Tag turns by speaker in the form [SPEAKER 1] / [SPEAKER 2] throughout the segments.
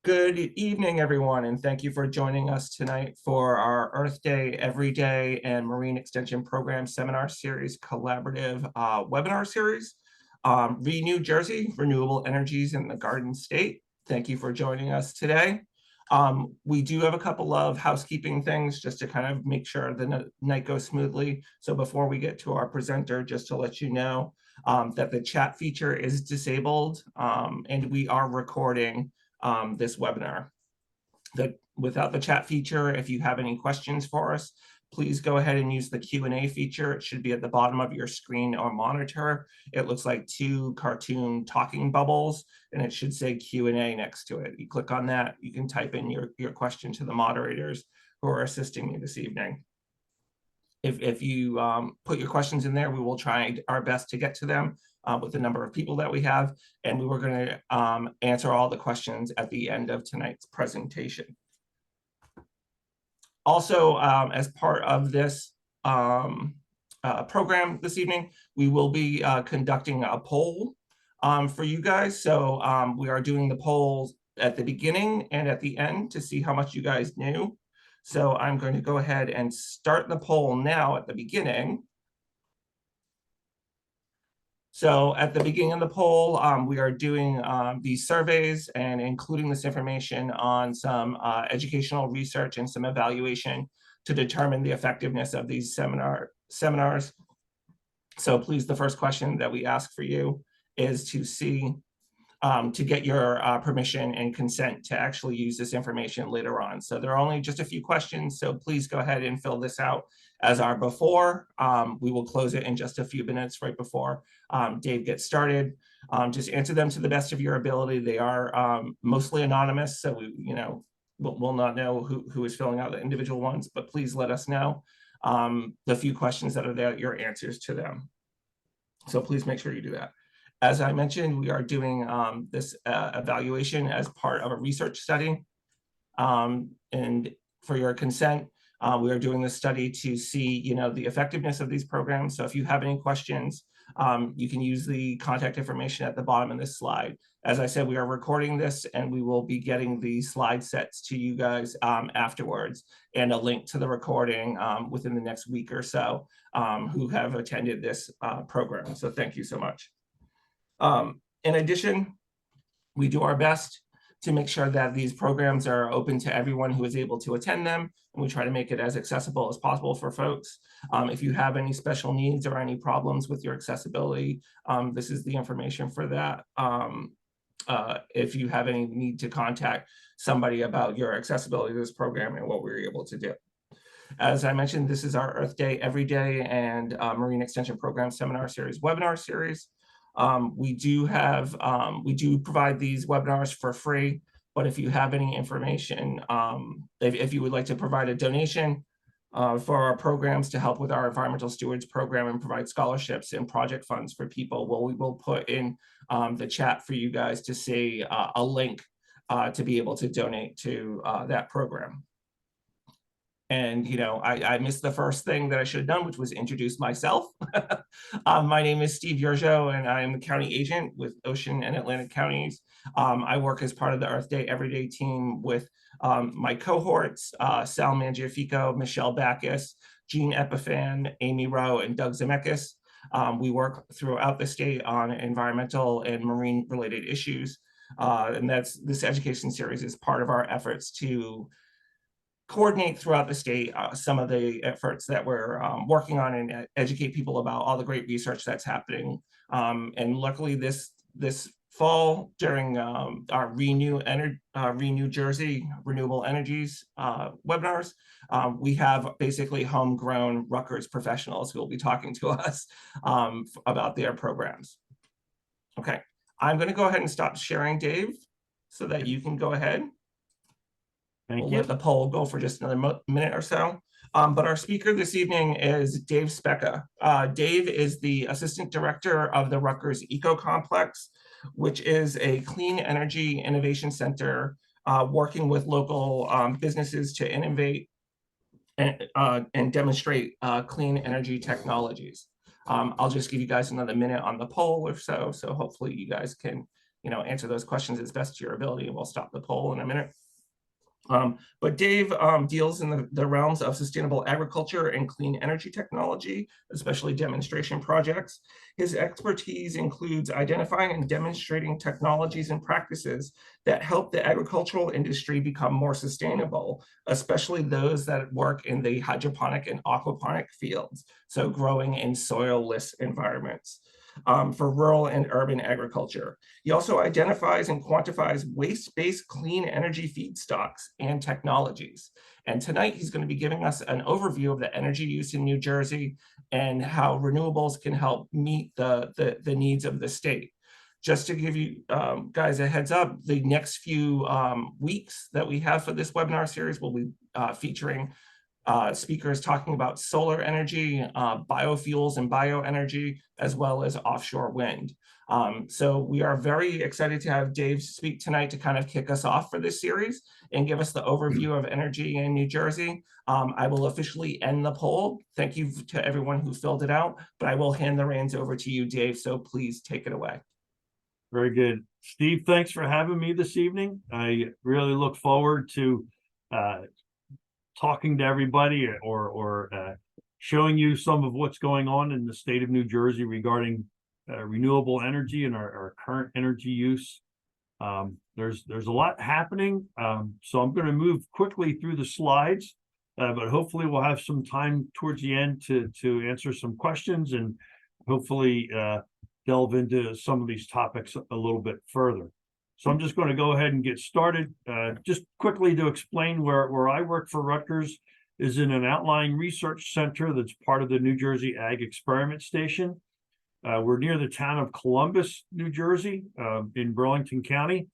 [SPEAKER 1] Good evening, everyone, and thank you for joining us tonight for our Earth Day, Everyday, and Marine Extension Program Seminar Series Collaborative Webinar Series. New Jersey, Renewable Energies in the Garden State. Thank you for joining us today. We do have a couple of housekeeping things just to kind of make sure the night goes smoothly. So before we get to our presenter, just to let you know that the chat feature is disabled and we are recording this webinar. Without the chat feature, if you have any questions for us, please go ahead and use the Q&A feature. It should be at the bottom of your screen or monitor. It looks like two cartoon talking bubbles, and it should say Q&A next to it. You click on that, you can type in your question to the moderators who are assisting me this evening. If you put your questions in there, we will try our best to get to them with the number of people that we have, and we were going to answer all the questions at the end of tonight's presentation. Also, as part of this program this evening, we will be conducting a poll for you guys. So we are doing the polls at the beginning and at the end to see how much you guys knew. So I'm going to go ahead and start the poll now at the beginning. So at the beginning of the poll, we are doing these surveys and including this information on some educational research and some evaluation to determine the effectiveness of these seminars. So please, the first question that we ask for you is to get your permission and consent to actually use this information later on. So there are only just a few questions, so please go ahead and fill this out as our before. We will close it in just a few minutes right before Dave gets started. Just answer them to the best of your ability. They are mostly anonymous, so we'll not know who is filling out the individual ones, but please let us know the few questions that are there, your answers to them. So please make sure you do that. As I mentioned, we are doing this evaluation as part of a research study. And for your consent, we are doing this study to see, the effectiveness of these programs. So if you have any questions, you can use the contact information at the bottom of this slide. As I said, we are recording this and we will be getting the slide sets to you guys afterwards, and a link to the recording within the next week or so who have attended this program. So thank you so much. In addition, we do our best to make sure that these programs are open to everyone who is able to attend them, and we try to make it as accessible as possible for folks. If you have any special needs or any problems with your accessibility, this is the information for that. If you have any need to contact somebody about your accessibility to this program and what we're able to do. As I mentioned, this is our Earth Day, Everyday, and Marine Extension Program Seminar Series, Webinar Series. We do provide these webinars for free, but if you have any information, if you would like to provide a donation for our programs to help with our Environmental Stewards Program and provide scholarships and project funds for people, well, we will put in the chat for you guys to see a link to be able to donate to that program. And, I missed the first thing that I should have done, which was introduce myself. My name is Steve Yerjo, and I am the county agent with Ocean and Atlantic counties. I work as part of the Earth Day Everyday team with my cohorts, Sal Mangiafico, Michelle Backus, Jean Epiphan, Amy Rowe, and Doug Zemeckis. We work throughout the state on environmental and marine related issues. And this education series is part of our efforts to coordinate throughout the state some of the efforts that we're working on and educate people about all the great research that's happening. And luckily this fall during our Renew Jersey Renewable Energies webinars, we have basically homegrown Rutgers professionals who will be talking to us about their programs. Okay, I'm going to go ahead and stop sharing, Dave, so that you can go ahead. We'll let the poll go for just another minute or so. But our speaker this evening is Dave Specca. Dave is the Assistant Director of the Rutgers EcoComplex, which is a clean energy innovation center working with local businesses to innovate and demonstrate clean energy technologies. I'll just give you guys another minute on the poll or so hopefully you guys can answer those questions as best to your ability, and we'll stop the poll in a minute. But Dave deals in the realms of sustainable agriculture and clean energy technology, especially demonstration projects. His expertise includes identifying and demonstrating technologies and practices that help the agricultural industry become more sustainable, especially those that work in the hydroponic and aquaponic fields, so growing in soil-less environments. For rural and urban agriculture. He also identifies and quantifies waste-based clean energy feedstocks and technologies. And tonight he's going to be giving us an overview of the energy use in New Jersey and how renewables can help meet the needs of the state. Just to give you guys a heads up, the next few weeks that we have for this webinar series will be featuring speakers talking about solar energy, biofuels and bioenergy, as well as offshore wind. So we are very excited to have Dave speak tonight to kind of kick us off for this series and give us the overview of energy in New Jersey. I will officially end the poll. Thank you to everyone who filled it out, but I will hand the reins over to you, Dave, so please take it away.
[SPEAKER 2] Very good. Steve, thanks for having me this evening. I really look forward to talking to everybody or showing you some of what's going on in the state of New Jersey regarding renewable energy and our current energy use. There's a lot happening, so I'm going to move quickly through the slides, but hopefully we'll have some time towards the end to answer some questions and hopefully delve into some of these topics a little bit further. So I'm just going to go ahead and get started. Just quickly to explain where I work for Rutgers is in an outlying research center that's part of the New Jersey Ag Experiment Station. We're near the town of Columbus, New Jersey, in Burlington County.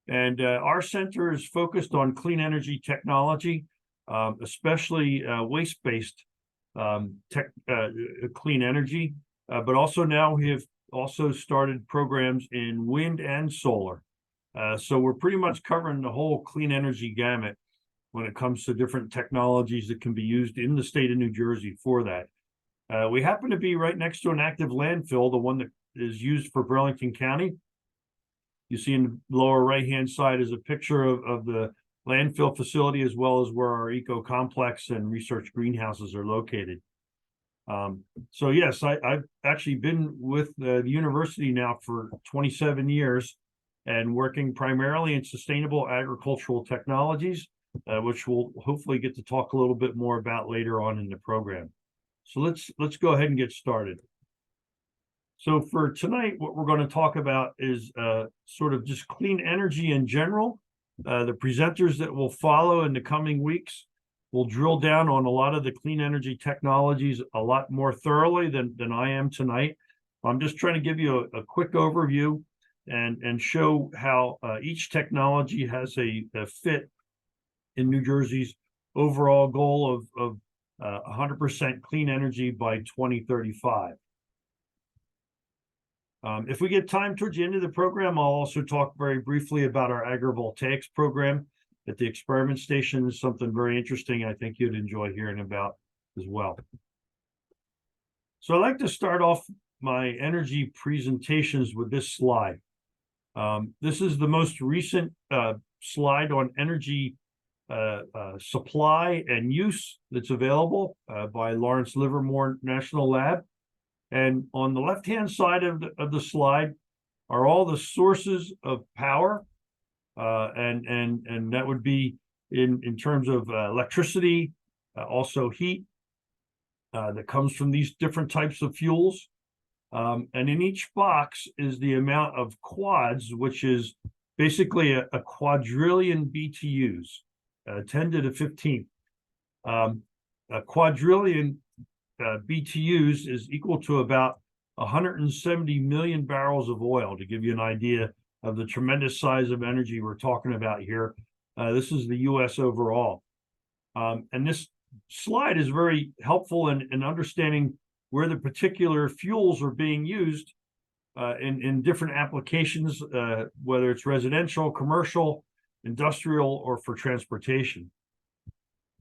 [SPEAKER 2] And our center is focused on clean energy technology, especially waste-based clean energy. But also now we have also started programs in wind and solar. So we're pretty much covering the whole clean energy gamut when it comes to different technologies that can be used in the state of New Jersey for that. We happen to be right next to an active landfill, the one that is used for Burlington County. You see in the lower right-hand side is a picture of the landfill facility, as well as where our EcoComplex and research greenhouses are located. So yes, I've actually been with the university now for 27 years. And working primarily in sustainable agricultural technologies, which we'll hopefully get to talk a little bit more about later on in the program. So let's go ahead and get started. So for tonight, what we're going to talk about is sort of just clean energy in general. The presenters that will follow in the coming weeks will drill down on a lot of the clean energy technologies a lot more thoroughly than I am tonight. I'm just trying to give you a quick overview and show how each technology has a fit in New Jersey's overall goal of 100% clean energy by 2035. If we get time towards the end of the program, I'll also talk very briefly about our agrivoltaics program at the experiment station. Is something very interesting I think you'd enjoy hearing about as well. So I'd like to start off my energy presentations with this slide. This is the most recent slide on energy supply and use that's available by Lawrence Livermore National Lab. And on the left-hand side of the slide are all the sources of power, and that would be in terms of electricity, also heat that comes from these different types of fuels. And in each box is the amount of quads, which is basically a quadrillion BTUs, 10 to the 15th. A quadrillion BTUs is equal to about 170 million barrels of oil, to give you an idea of the tremendous size of energy we're talking about here. This is the U.S. overall. And this slide is very helpful in understanding where the particular fuels are being used in different applications, whether it's residential, commercial, industrial, or for transportation.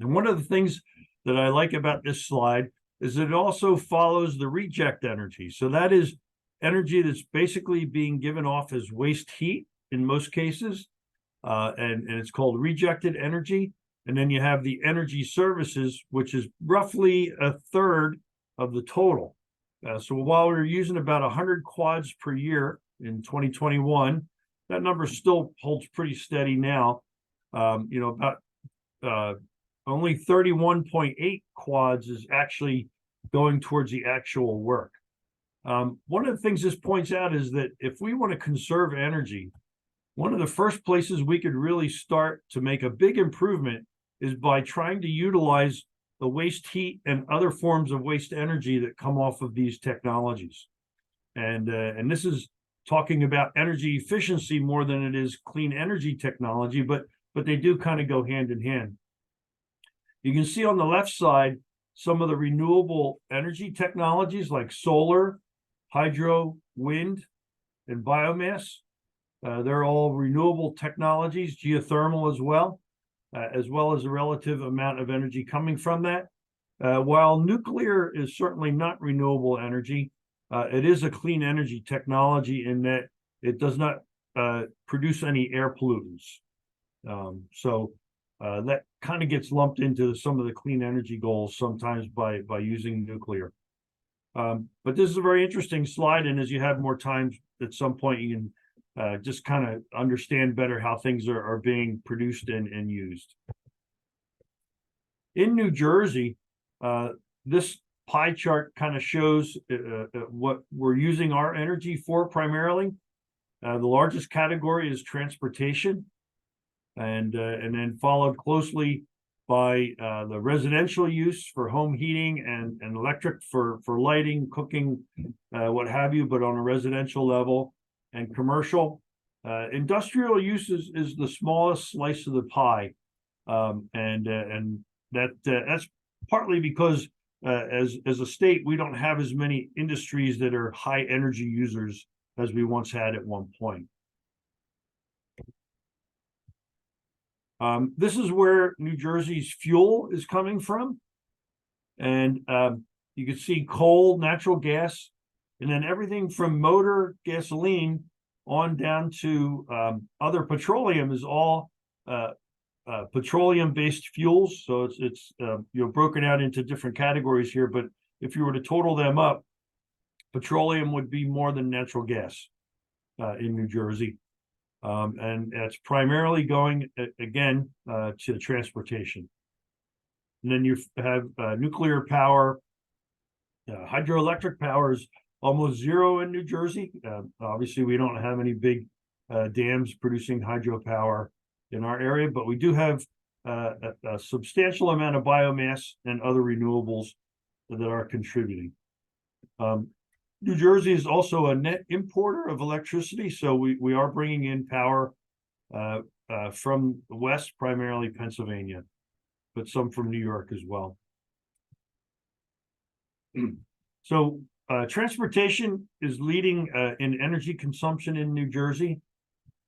[SPEAKER 2] And one of the things that I like about this slide is that it also follows the reject energy. So that is energy that's basically being given off as waste heat in most cases, and it's called rejected energy. And then you have the energy services, which is roughly a third of the total. So while we're using about 100 quads per year in 2021, that number still holds pretty steady now. About only 31.8 quads is actually going towards the actual work. One of the things this points out is that if we want to conserve energy, one of the first places we could really start to make a big improvement is by trying to utilize the waste heat and other forms of waste energy that come off of these technologies. And this is talking about energy efficiency more than it is clean energy technology, but they do kind of go hand in hand. You can see on the left side some of the renewable energy technologies like solar, hydro, wind, and biomass. They're all renewable technologies, geothermal as well as a relative amount of energy coming from that. While nuclear is certainly not renewable energy, it is a clean energy technology in that it does not produce any air pollutants. So that kind of gets lumped into some of the clean energy goals sometimes by using nuclear. But this is a very interesting slide, and as you have more time at some point, you can just kind of understand better how things are being produced and used. In New Jersey, this pie chart kind of shows what we're using our energy for primarily. The largest category is transportation, and then followed closely by the residential use for home heating and electric for lighting, cooking, what have you, but on a residential level, and commercial. Industrial use is the smallest slice of the pie, and that's partly because as a state we don't have as many industries that are high energy users as we once had at one point. This is where New Jersey's fuel is coming from, and you can see coal, natural gas, and then everything from motor gasoline on down to other petroleum is all petroleum-based fuels. So it's broken out into different categories here, but if you were to total them up, petroleum would be more than natural gas in New Jersey. And it's primarily going again to transportation. And then you have nuclear power. Hydroelectric power is almost zero in New Jersey. Obviously, we don't have any big dams producing hydropower in our area, but we do have a substantial amount of biomass and other renewables that are contributing. New Jersey is also a net importer of electricity, so we are bringing in power from the west, primarily Pennsylvania, but some from New York as well. So transportation is leading in energy consumption in New Jersey.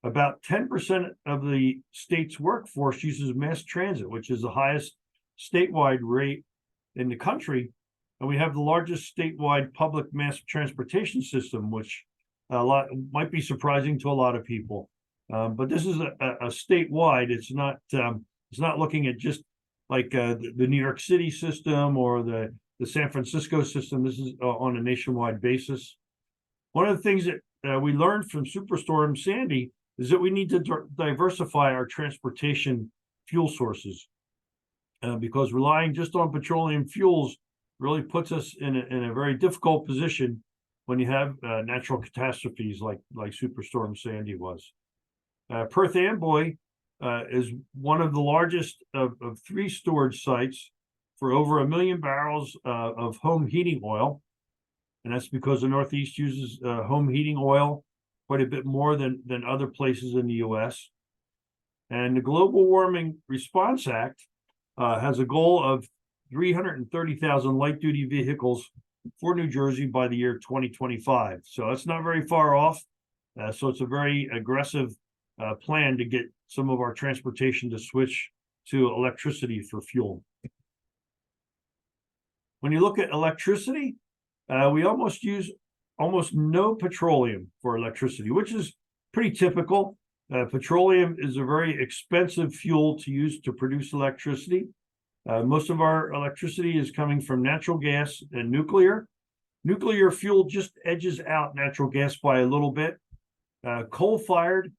[SPEAKER 2] About 10% of the state's workforce uses mass transit, which is the highest statewide rate in the country. And we have the largest statewide public mass transportation system, which might be surprising to a lot of people. But this is a statewide. It's not looking at just like the New York City system or the San Francisco system. This is on a nationwide basis. One of the things that we learned from Superstorm Sandy is that we need to diversify our transportation fuel sources because relying just on petroleum fuels really puts us in a very difficult position when you have natural catastrophes like Superstorm Sandy was. Perth Amboy is one of the largest of 3 storage sites for over 1 million barrels of home heating oil. And that's because the Northeast uses home heating oil quite a bit more than other places in the US. And the Global Warming Response Act has a goal of 330,000 light-duty vehicles for New Jersey by the year 2025. So that's not very far off. So it's a very aggressive plan to get some of our transportation to switch to electricity for fuel. When you look at electricity, we almost use almost no petroleum for electricity, which is pretty typical. Petroleum is a very expensive fuel to use to produce electricity. Most of our electricity is coming from natural gas and nuclear. Nuclear fuel just edges out natural gas by a little bit. Coal-fired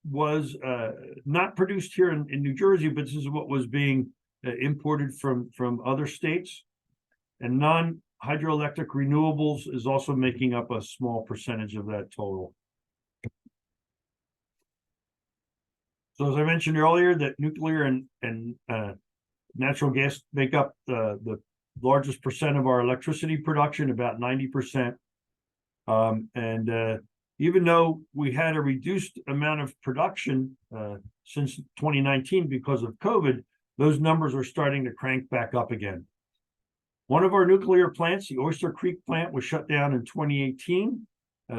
[SPEAKER 2] was not produced here in New Jersey, but this is what was being imported from other states. And non-hydroelectric renewables is also making up a small percentage of that total. So as I mentioned earlier, that nuclear and natural gas make up the largest percent of our electricity production, about 90%. Even though we had a reduced amount of production since 2019 because of COVID, those numbers are starting to crank back up again. One of our nuclear plants, the Oyster Creek plant, was shut down in 2018.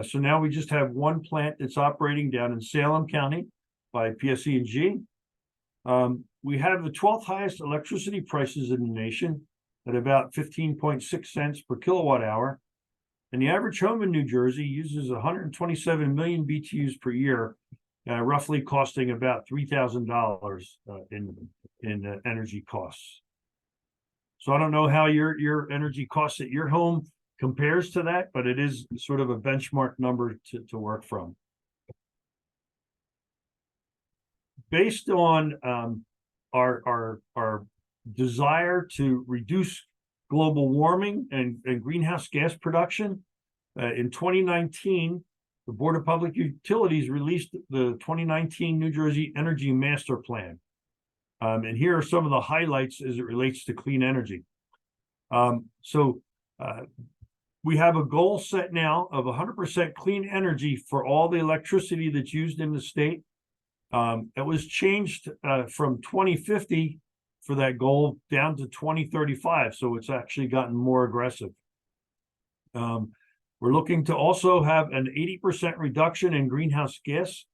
[SPEAKER 2] So now we just have one plant that's operating down in Salem County by PSE&G. We have the 12th highest electricity prices in the nation at about 15.6 cents per kilowatt hour. And the average home in New Jersey uses 127 million BTUs per year, roughly costing about $3,000 in energy costs. So I don't know how your energy costs at your home compares to that, but it is sort of a benchmark number to work from. Based on our desire to reduce global warming and greenhouse gas production, in 2019, the Board of Public Utilities released the 2019 New Jersey Energy Master Plan. And here are some of the highlights as it relates to clean energy. We have a goal set now of 100% clean energy for all the electricity that's used in the state. It was changed from 2050 for that goal down to 2035. So it's actually gotten more aggressive. We're looking to also have an 80% reduction in greenhouse gases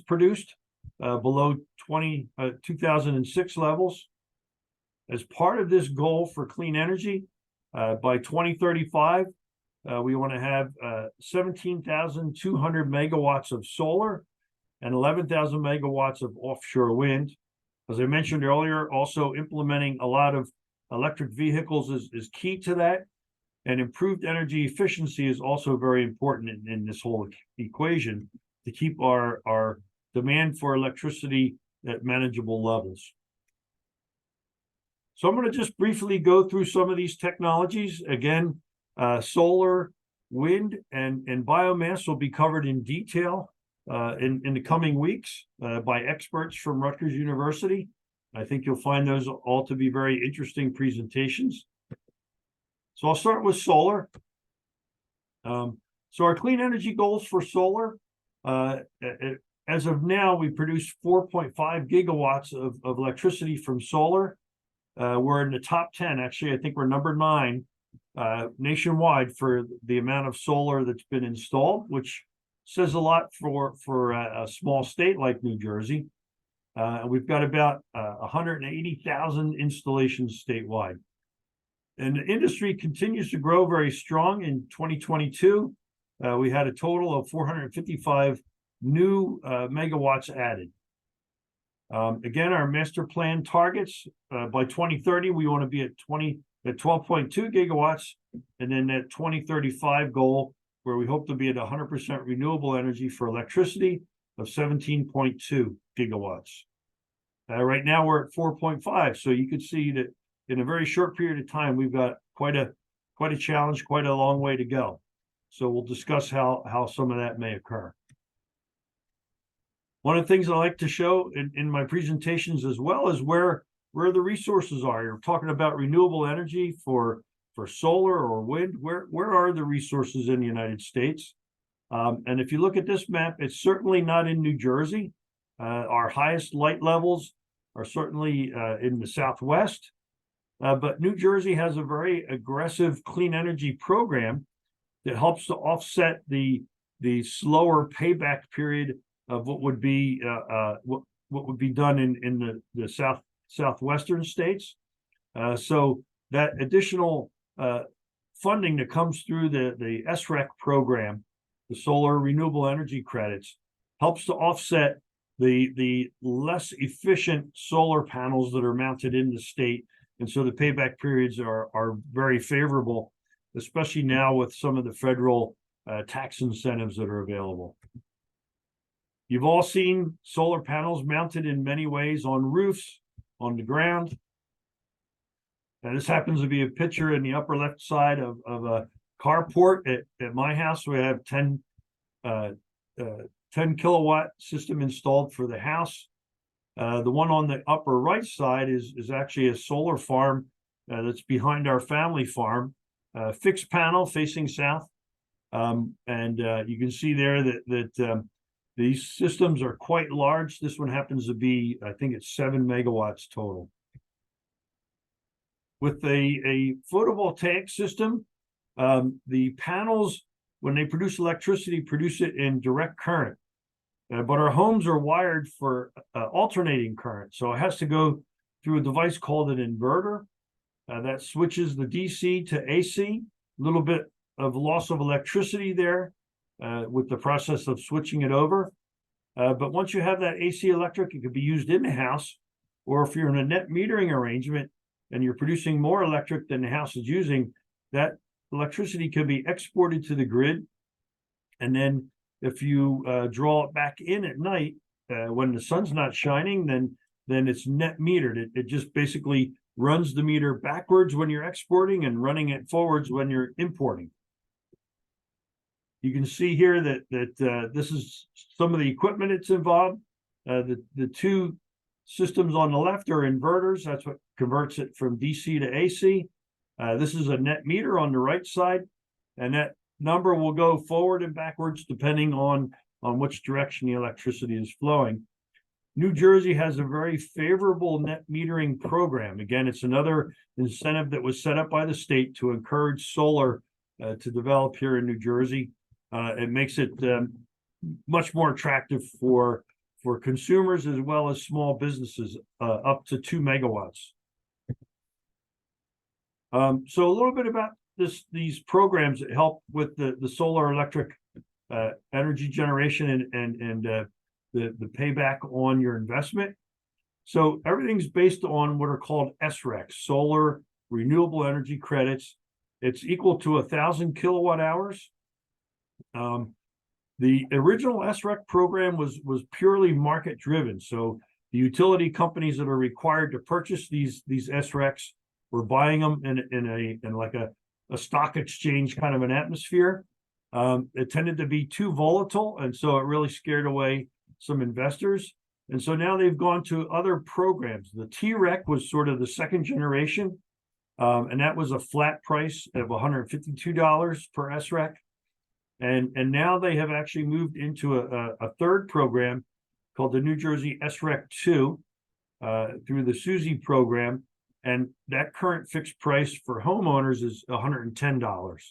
[SPEAKER 2] produced below 2006 levels. As part of this goal for clean energy, by 2035, we want to have 17,200 megawatts of solar and 11,000 megawatts of offshore wind. As I mentioned earlier, also implementing a lot of electric vehicles is key to that. And improved energy efficiency is also very important in this whole equation to keep our demand for electricity at manageable levels. So I'm going to just briefly go through some of these technologies. Again, solar, wind, and biomass will be covered in detail in the coming weeks by experts from Rutgers University. I think you'll find those all to be very interesting presentations. So I'll start with solar. So our clean energy goals for solar, as of now, we produce 4.5 gigawatts of electricity from solar. We're in the top 10. Actually, I think we're number 9 nationwide for the amount of solar that's been installed, which says a lot for a small state like New Jersey. We've got about 180,000 installations statewide. And the industry continues to grow very strong. In 2022, we had a total of 455 new megawatts added. Again, our master plan targets by 2030, we want to be at 12.2 gigawatts, and then that 2035 goal, where we hope to be at 100% renewable energy for electricity of 17.2 gigawatts. Right now, we're at 4.5, so you could see that in a very short period of time, we've got quite a challenge, quite a long way to go. So we'll discuss how some of that may occur. One of the things I like to show in my presentations as well is where the resources are. You're talking about renewable energy for solar or wind. Where are the resources in the United States? And if you look at this map, it's certainly not in New Jersey. Our highest light levels are certainly in the Southwest. But New Jersey has a very aggressive clean energy program that helps to offset the slower payback period of what would be done in the southwestern states. So that additional funding that comes through the SREC program, the solar renewable energy credits, helps to offset the less efficient solar panels that are mounted in the state. And so the payback periods are very favorable, especially now with some of the federal tax incentives that are available. You've all seen solar panels mounted in many ways on roofs, on the ground. And this happens to be a picture in the upper left side of a carport at my house. We have 10 kilowatt system installed for the house. The one on the upper right side is actually a solar farm that's behind our family farm, fixed panel facing south. And you can see there that these systems are quite large. This one happens to be, I think it's 7 megawatts total. With a photovoltaic system, the panels, when they produce electricity, produce it in direct current. But our homes are wired for alternating current. So it has to go through a device called an inverter that switches the DC to AC, a little bit of loss of electricity there with the process of switching it over. But once you have that AC electric, it could be used in the house, or if you're in a net metering arrangement and you're producing more electric than the house is using, that electricity can be exported to the grid. And then if you draw it back in at night, when the sun's not shining, then it's net metered. It just basically runs the meter backwards when you're exporting and running it forwards when you're importing. You can see here that this is some of the equipment that's involved. The two systems on the left are inverters. That's what converts it from DC to AC. This is a net meter on the right side, and that number will go forward and backwards depending on which direction the electricity is flowing. New Jersey has a very favorable net metering program. Again, it's another incentive that was set up by the state to encourage solar to develop here in New Jersey. It makes it much more attractive for consumers as well as small businesses, up to 2 megawatts. So a little bit about these programs that help with the solar electric energy generation and the payback on your investment. So everything's based on what are called SRECs, solar renewable energy credits. It's equal to 1,000 kilowatt hours. The original SREC program was purely market driven. So the utility companies that are required to purchase these SRECs were buying them in like a stock exchange kind of an atmosphere. It tended to be too volatile, and so it really scared away some investors. And so now they've gone to other programs. The TREC was sort of the second generation, and that was a flat price of $152 per SREC. And now they have actually moved into a third program called the New Jersey SREC 2 through the SUSE program. And that current fixed price for homeowners is $110.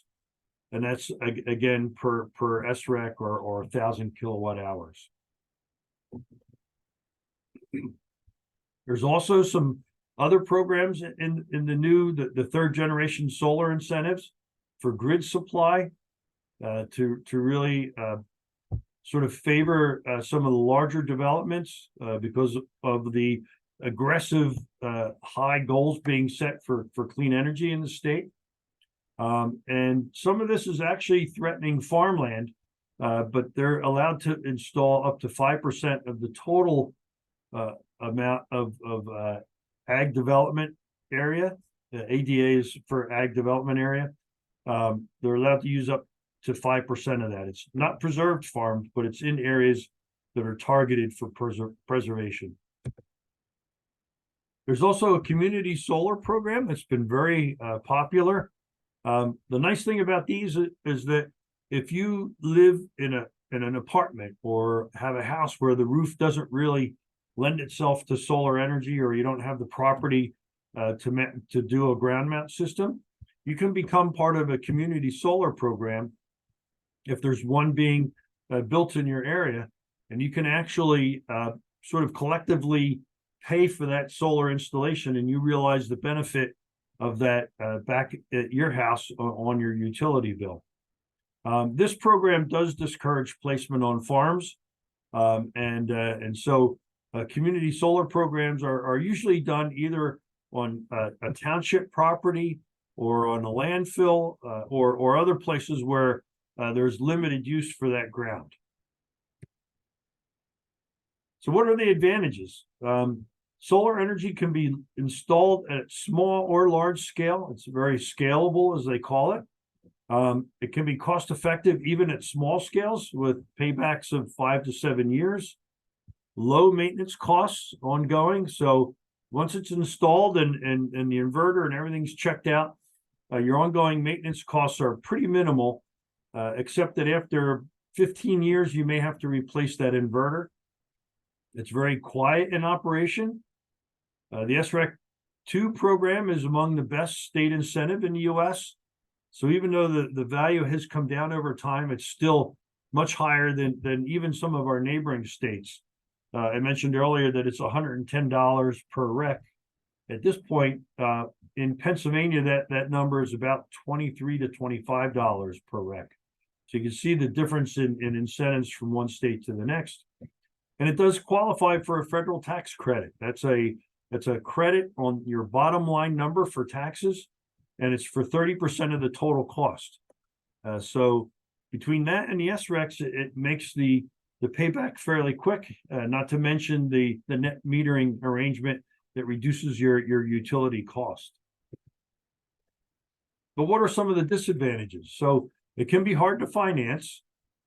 [SPEAKER 2] And that's, again, per SREC or 1,000 kilowatt hours. There's also some other programs in the third generation solar incentives for grid supply. To really sort of favor some of the larger developments because of the aggressive high goals being set for clean energy in the state. And some of this is actually threatening farmland, but they're allowed to install up to 5% of the total amount of ag development area. ADA is for ag development area. They're allowed to use up to 5% of that. It's not preserved farms, but it's in areas that are targeted for preservation. There's also a community solar program that's been very popular. The nice thing about these is that if you live in an apartment or have a house where the roof doesn't really lend itself to solar energy, or you don't have the property to do a ground mount system, you can become part of a community solar program if there's one being built in your area, and you can actually sort of collectively pay for that solar installation, and you realize the benefit of that back at your house on your utility bill. This program does discourage placement on farms, and so community solar programs are usually done either on a township property or on a landfill or other places where there's limited use for that ground. So what are the advantages? Solar energy can be installed at small or large scale. It's very scalable, as they call it. It can be cost effective even at small scales with paybacks of 5 to 7 years. Low maintenance costs ongoing. So once it's installed and the inverter and everything's checked out, your ongoing maintenance costs are pretty minimal, except that after 15 years, you may have to replace that inverter. It's very quiet in operation. The SREC 2 program is among the best state incentive in the US. So even though the value has come down over time, it's still much higher than even some of our neighboring states. I mentioned earlier that it's $110 per rec. At this point, in Pennsylvania, that number is about $23 to $25 per rec. So you can see the difference in incentives from one state to the next. And it does qualify for a federal tax credit. That's a credit on your bottom line number for taxes, and it's for 30% of the total cost. So between that and the SRECs, it makes the payback fairly quick, not to mention the net metering arrangement that reduces your utility cost. But what are some of the disadvantages? So it can be hard to finance.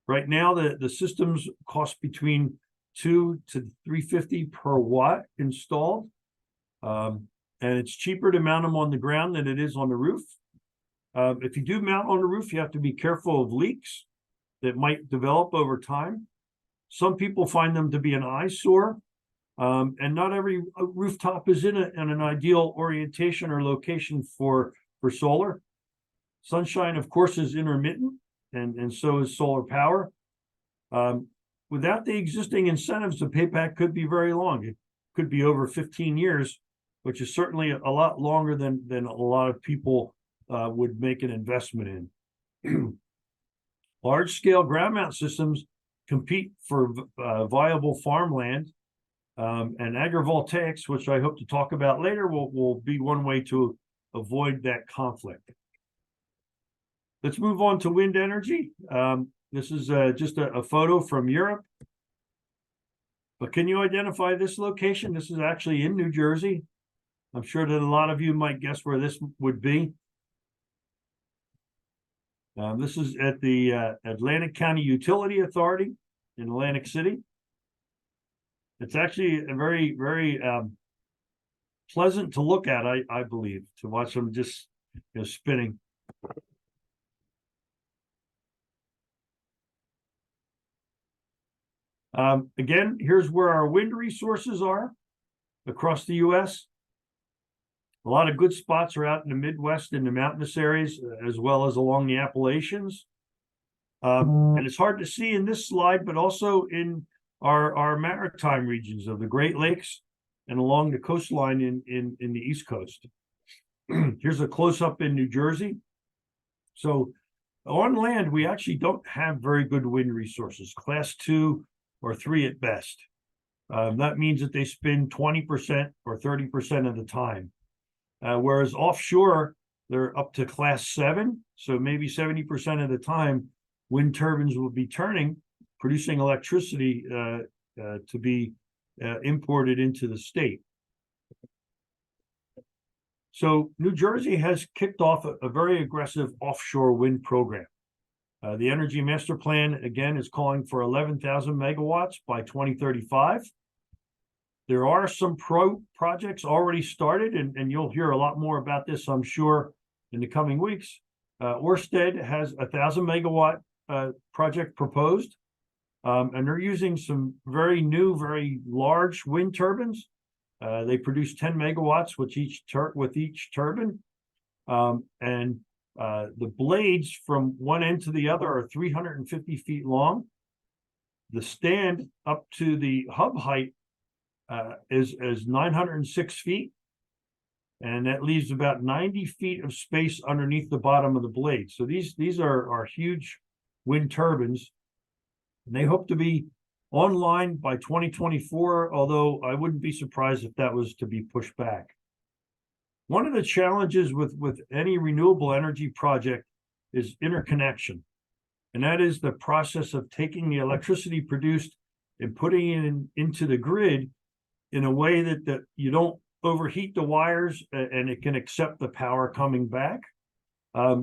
[SPEAKER 2] Right now, the systems cost between $200 to $350 per watt installed. And it's cheaper to mount them on the ground than it is on the roof. If you do mount on the roof, you have to be careful of leaks that might develop over time. Some people find them to be an eyesore, and not every rooftop is in an ideal orientation or location for solar. Sunshine, of course, is intermittent, and so is solar power. Without the existing incentives, the payback could be very long. It could be over 15 years, which is certainly a lot longer than a lot of people would make an investment in. Large-scale ground mount systems compete for viable farmland, and agrivoltaics, which I hope to talk about later, will be one way to avoid that conflict. Let's move on to wind energy. This is just a photo from Europe. But can you identify this location? This is actually in New Jersey. I'm sure that a lot of you might guess where this would be. This is at the Atlantic County Utility Authority in Atlantic City. It's actually a very, very pleasant to look at, I believe, to watch them just spinning. Again, here's where our wind resources are across the US. A lot of good spots are out in the Midwest and the mountainous areas, as well as along the Appalachians. And it's hard to see in this slide, but also in our maritime regions of the Great Lakes and along the coastline in the East Coast. Here's a close-up in New Jersey. So on land, we actually don't have very good wind resources, class 2 or 3 at best. That means that they spin 20% or 30% of the time. Whereas offshore, they're up to class 7. So maybe 70% of the time, wind turbines will be turning, producing electricity to be imported into the state. So New Jersey has kicked off a very aggressive offshore wind program. The Energy Master Plan, again, is calling for 11,000 megawatts by 2035. There are some projects already started, and you'll hear a lot more about this, I'm sure, in the coming weeks. Ørsted has a 1,000 megawatt project proposed, and they're using some very new, very large wind turbines. They produce 10 megawatts with each turbine, and the blades from one end to the other are 350 feet long. The stand up to the hub height is 906 feet. and that leaves about 90 feet of space underneath the bottom of the blade. So these are huge wind turbines, and they hope to be online by 2024, although I wouldn't be surprised if that was to be pushed back. One of the challenges with any renewable energy project is interconnection, and that is the process of taking the electricity produced and putting it into the grid in a way that you don't overheat the wires and it can accept the power coming back.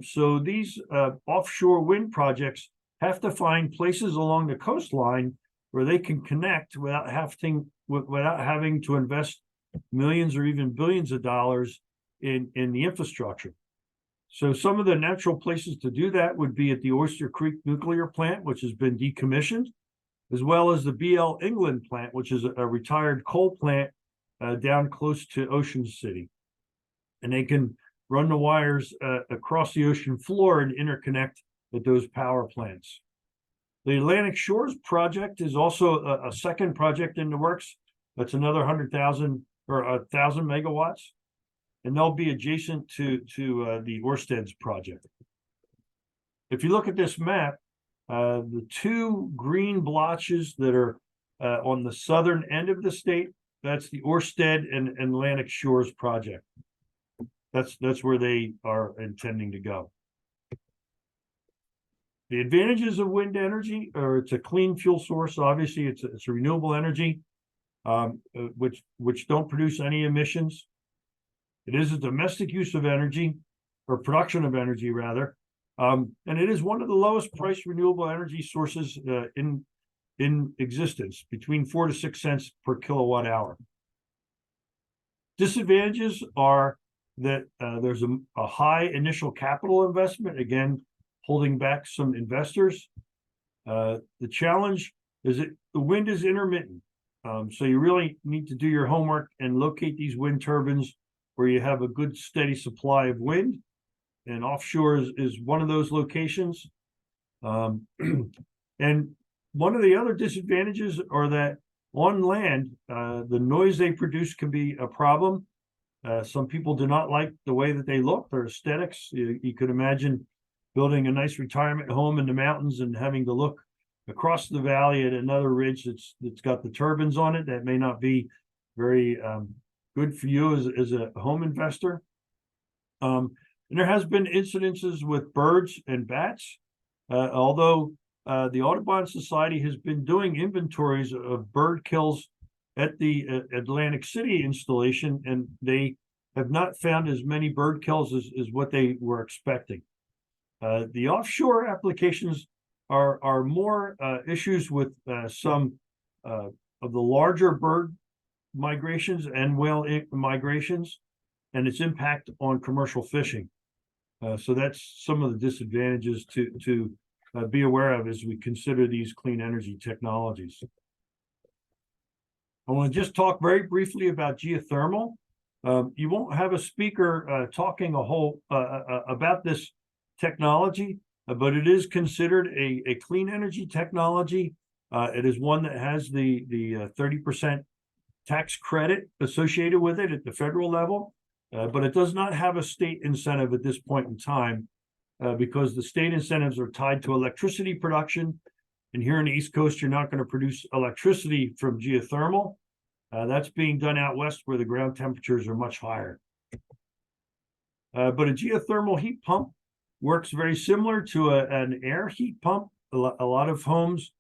[SPEAKER 2] So these offshore wind projects have to find places along the coastline where they can connect without having to invest millions or even billions of dollars in the infrastructure. So some of the natural places to do that would be at the Oyster Creek nuclear plant, which has been decommissioned, as well as the BL England plant, which is a retired coal plant down close to Ocean City. And they can run the wires across the ocean floor and interconnect at those power plants. The Atlantic Shores project is also a second project in the works. That's another 100,000 or 1,000 megawatts, and they'll be adjacent to the Ørsted's project. If you look at this map, the two green blotches that are on the southern end of the state, that's the Ørsted and Atlantic Shores project. That's where they are intending to go. The advantages of wind energy are it's a clean fuel source. Obviously, it's a renewable energy, which don't produce any emissions. It is a domestic use of energy, or production of energy rather, and it is one of the lowest priced renewable energy sources in existence, between 4 to 6 cents per kilowatt hour. Disadvantages are that there's a high initial capital investment, again, holding back some investors. The challenge is that the wind is intermittent. So you really need to do your homework and locate these wind turbines where you have a good steady supply of wind. And offshore is one of those locations. And one of the other disadvantages are that on land, the noise they produce can be a problem. Some people do not like the way that they look, their aesthetics. You could imagine building a nice retirement home in the mountains and having to look across the valley at another ridge that's got the turbines on it. That may not be very good for you as a home investor. And there has been incidences with birds and bats, although the Audubon Society has been doing inventories of bird kills at the Atlantic City installation, and they have not found as many bird kills as what they were expecting. The offshore applications are more issues with some of the larger bird migrations and whale migrations, and its impact on commercial fishing. So that's some of the disadvantages to be aware of as we consider these clean energy technologies. I want to just talk very briefly about geothermal. You won't have a speaker talking about this technology, but it is considered a clean energy technology. It is one that has the 30% tax credit associated with it at the federal level, but it does not have a state incentive at this point in time because the state incentives are tied to electricity production. And here in the East Coast, you're not going to produce electricity from geothermal. That's being done out west where the ground temperatures are much higher. But a geothermal heat pump works very similar to an air heat pump. A lot of homes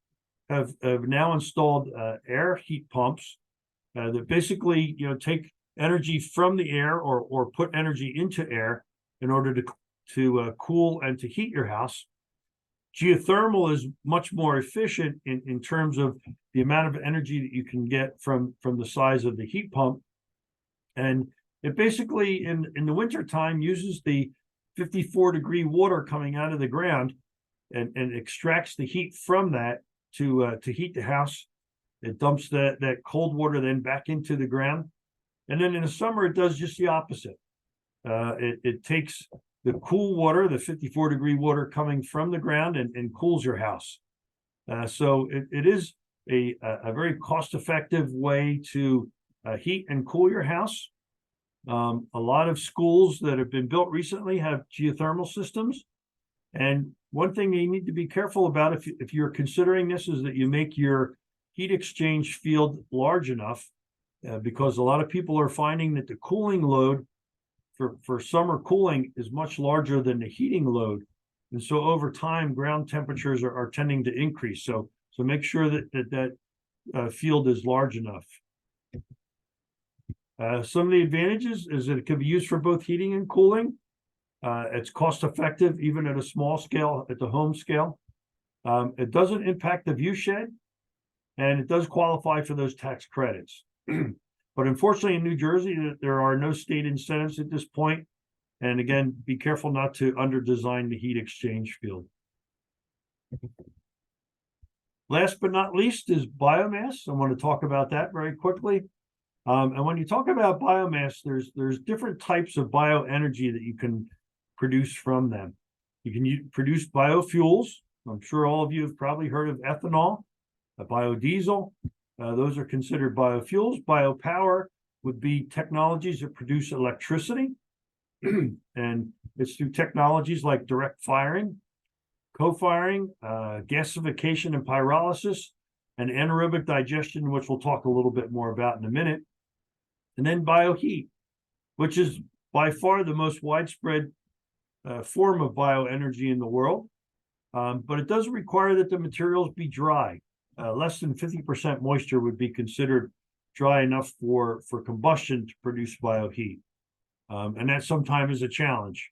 [SPEAKER 2] have now installed air heat pumps that basically, take energy from the air or put energy into air in order to cool and to heat your house. Geothermal is much more efficient in terms of the amount of energy that you can get from the size of the heat pump. And it basically, in the wintertime, uses the 54-degree water coming out of the ground and extracts the heat from that to heat the house. It dumps that cold water then back into the ground. And then in the summer, it does just the opposite. It takes the cool water, the 54-degree water coming from the ground and cools your house. So it is a very cost-effective way to heat and cool your house. A lot of schools that have been built recently have geothermal systems. And one thing you need to be careful about if you're considering this is that you make your heat exchange field large enough, because a lot of people are finding that the cooling load for summer cooling is much larger than the heating load. And so over time, ground temperatures are tending to increase. So make sure that field is large enough. Some of the advantages is that it can be used for both heating and cooling. It's cost effective, even at a small scale, at the home scale. It doesn't impact the view shed, and it does qualify for those tax credits. But unfortunately, in New Jersey, there are no state incentives at this point. And again, be careful not to under-design the heat exchange field. Last but not least is biomass. I want to talk about that very quickly. And when you talk about biomass, there's different types of bioenergy that you can produce from them. You can produce biofuels. I'm sure all of you have probably heard of ethanol, biodiesel. Those are considered biofuels. Biopower would be technologies that produce electricity. And it's through technologies like direct firing, co-firing, gasification and pyrolysis, and anaerobic digestion, which we'll talk a little bit more about in a minute. And then bioheat, which is by far the most widespread form of bioenergy in the world. But it does require that the materials be dry. Less than 50% moisture would be considered dry enough for combustion to produce bioheat. And that sometimes is a challenge.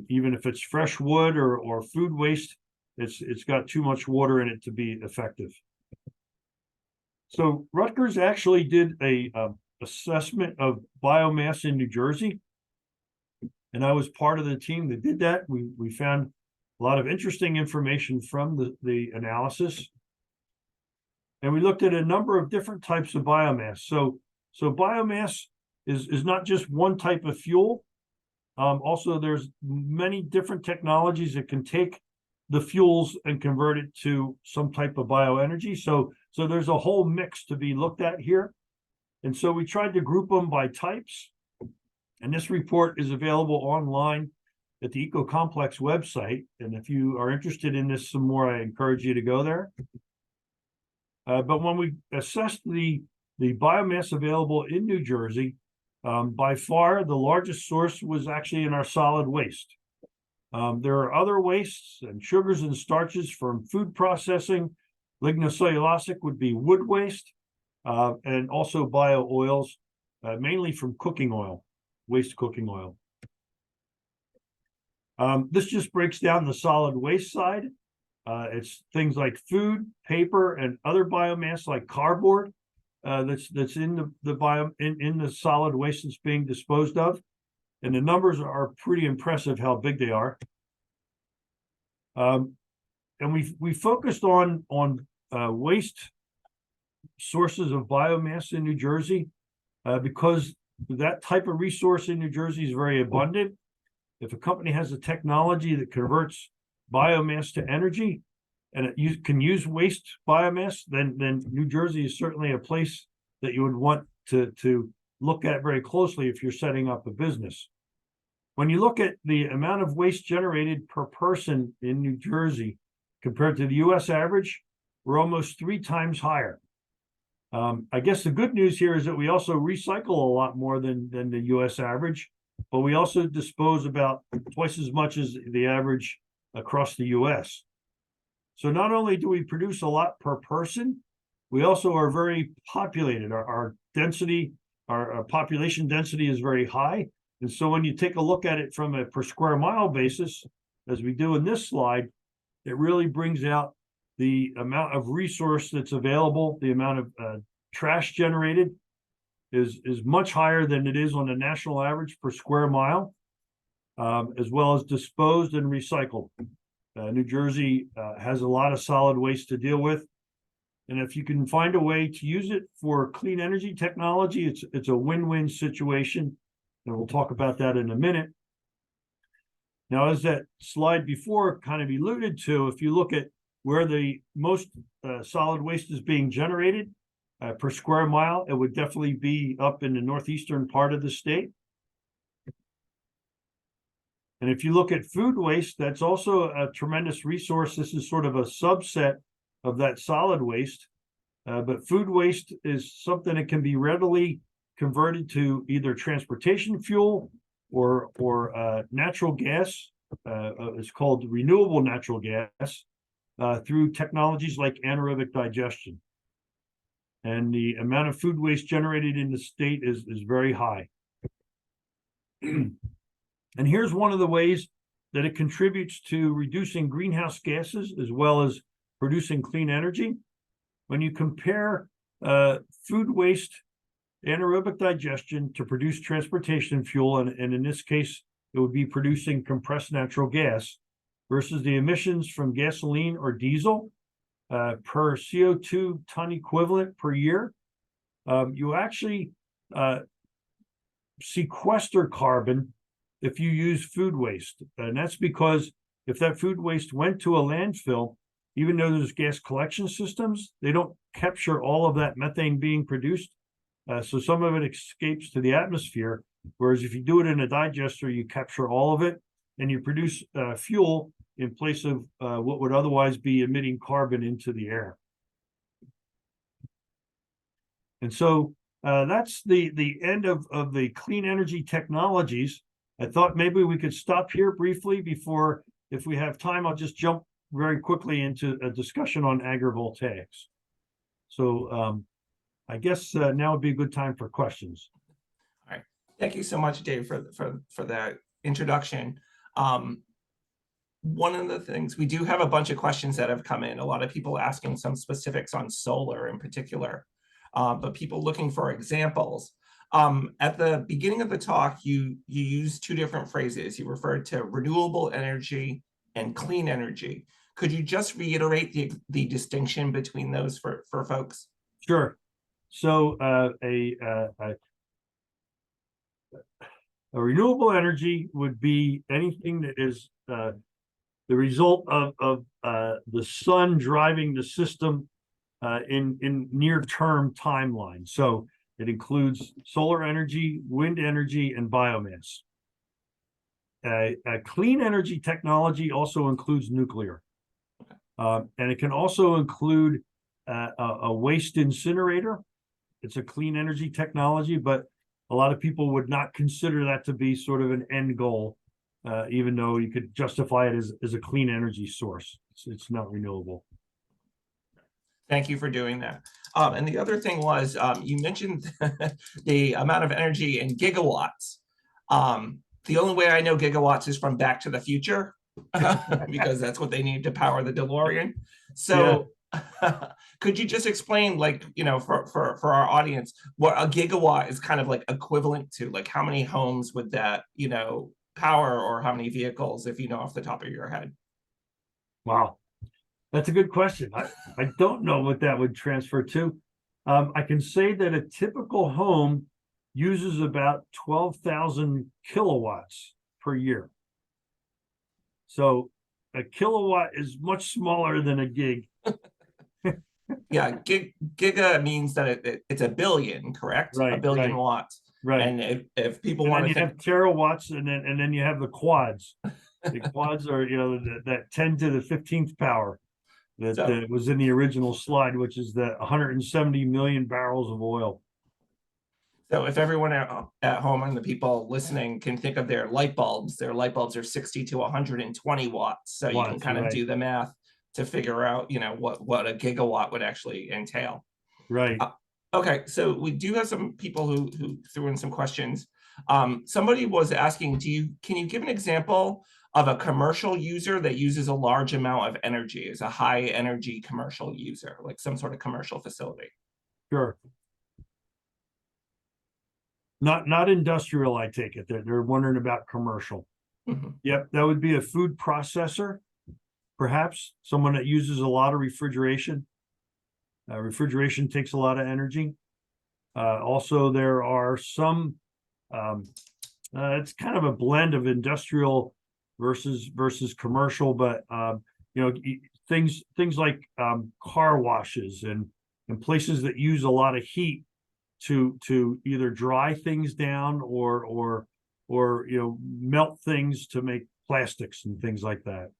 [SPEAKER 2] Even if it's fresh wood or food waste, it's got too much water in it to be effective. So Rutgers actually did a assessment of biomass in New Jersey, and I was part of the team that did that. We found a lot of interesting information from the analysis, and we looked at a number of different types of biomass. So biomass is not just one type of fuel. Also, there's many different technologies that can take the fuels and convert it to some type of bioenergy. So there's a whole mix to be looked at here. And so we tried to group them by types. And this report is available online at the EcoComplex website. And if you are interested in this some more, I encourage you to go there. But when we assessed the biomass available in New Jersey, by far the largest source was actually in our solid waste. There are other wastes and sugars and starches from food processing. Lignocellulosic would be wood waste, and also bio oils, mainly from cooking oil, waste cooking oil. This just breaks down the solid waste side. It's things like food, paper, and other biomass like cardboard that's in the solid waste that's being disposed of. And the numbers are pretty impressive how big they are. And we focused on waste sources of biomass in New Jersey because that type of resource in New Jersey is very abundant. If a company has a technology that converts biomass to energy and it can use waste biomass, then New Jersey is certainly a place that you would want to look at very closely if you're setting up a business. When you look at the amount of waste generated per person in New Jersey compared to the US average, we're almost 3 times higher. I guess the good news here is that we also recycle a lot more than the US average, but we also dispose about twice as much as the average across the US. So not only do we produce a lot per person, we also are very populated. Our density, our population density is very high. And so when you take a look at it from a per square mile basis, as we do in this slide, it really brings out the amount of resource that's available. The amount of trash generated is much higher than it is on the national average per square mile, as well as disposed and recycled. New Jersey has a lot of solid waste to deal with. And if you can find a way to use it for clean energy technology, it's a win-win situation. And we'll talk about that in a minute. Now, as that slide before kind of alluded to, if you look at where the most solid waste is being generated, per square mile. It would definitely be up in the northeastern part of the state. And if you look at food waste, that's also a tremendous resource. This is sort of a subset of that solid waste. But food waste is something that can be readily converted to either transportation fuel or natural gas. It's called renewable natural gas through technologies like anaerobic digestion. And the amount of food waste generated in the state is very high. And here's one of the ways that it contributes to reducing greenhouse gases as well as producing clean energy. When you compare food waste, anaerobic digestion to produce transportation fuel, and in this case, it would be producing compressed natural gas versus the emissions from gasoline or diesel per CO2 ton equivalent per year, you actually sequester carbon if you use food waste. And that's because if that food waste went to a landfill, even though there's gas collection systems, they don't capture all of that methane being produced. So some of it escapes to the atmosphere. Whereas if you do it in a digester, you capture all of it and you produce fuel in place of what would otherwise be emitting carbon into the air. And so that's the end of the clean energy technologies. I thought maybe we could stop here briefly before, if we have time, I'll just jump very quickly into a discussion on agrivoltaics. So I guess now would be a good time for questions.
[SPEAKER 1] All right. Thank you so much, Dave, for that introduction. One of the things, we do have a bunch of questions that have come in, a lot of people asking some specifics on solar in particular, but people looking for examples. At the beginning of the talk, you used two different phrases. You referred to renewable energy and clean energy. Could you just reiterate the distinction between those for folks?
[SPEAKER 2] Sure. So a renewable energy would be anything that is the result of the sun driving the system in near-term timeline. So it includes solar energy, wind energy, and biomass. Clean energy technology also includes nuclear. And it can also include a waste incinerator. It's a clean energy technology, but a lot of people would not consider that to be sort of an end goal, even though you could justify it as a clean energy source. It's not renewable.
[SPEAKER 1] Thank you for doing that. And the other thing was, you mentioned the amount of energy in gigawatts. The only way I know gigawatts is from Back to the Future, because that's what they need to power the DeLorean. So yeah. Could you just explain, like, for our audience, what a gigawatt is kind of like equivalent to? Like, how many homes would that, power, or how many vehicles, if you know off the top of your head?
[SPEAKER 2] Wow. That's a good question. I don't know what that would transfer to. I can say that a typical home uses about 12,000 kilowatts per year. So a kilowatt is much smaller than a gig.
[SPEAKER 1] Yeah, giga means that it's a billion, correct?
[SPEAKER 2] Right,
[SPEAKER 1] a billion watts.
[SPEAKER 2] Right.
[SPEAKER 1] And if people want to
[SPEAKER 2] have terawatts, and then you have the quads. The quads are that 10 to the 15th power. That was in the original slide, which is the 170 million barrels of oil.
[SPEAKER 1] So if everyone at home and the people listening can think of their light bulbs are 60 to 120 watts. So you can kind of do the math to figure out, what a gigawatt would actually entail.
[SPEAKER 2] Right.
[SPEAKER 1] Okay, so we do have some people who threw in some questions. Somebody was asking, can you give an example of a commercial user that uses a large amount of energy, is a high energy commercial user, like some sort of commercial facility?
[SPEAKER 2] Sure. Not industrial, I take it. They're wondering about commercial. Mm-hmm. Yep, that would be a food processor, perhaps someone that uses a lot of refrigeration. Refrigeration takes a lot of energy. Also, there are some, it's kind of a blend of industrial versus commercial, but things like car washes and and places that use a lot of heat to either dry things down or melt things to make plastics and things like that.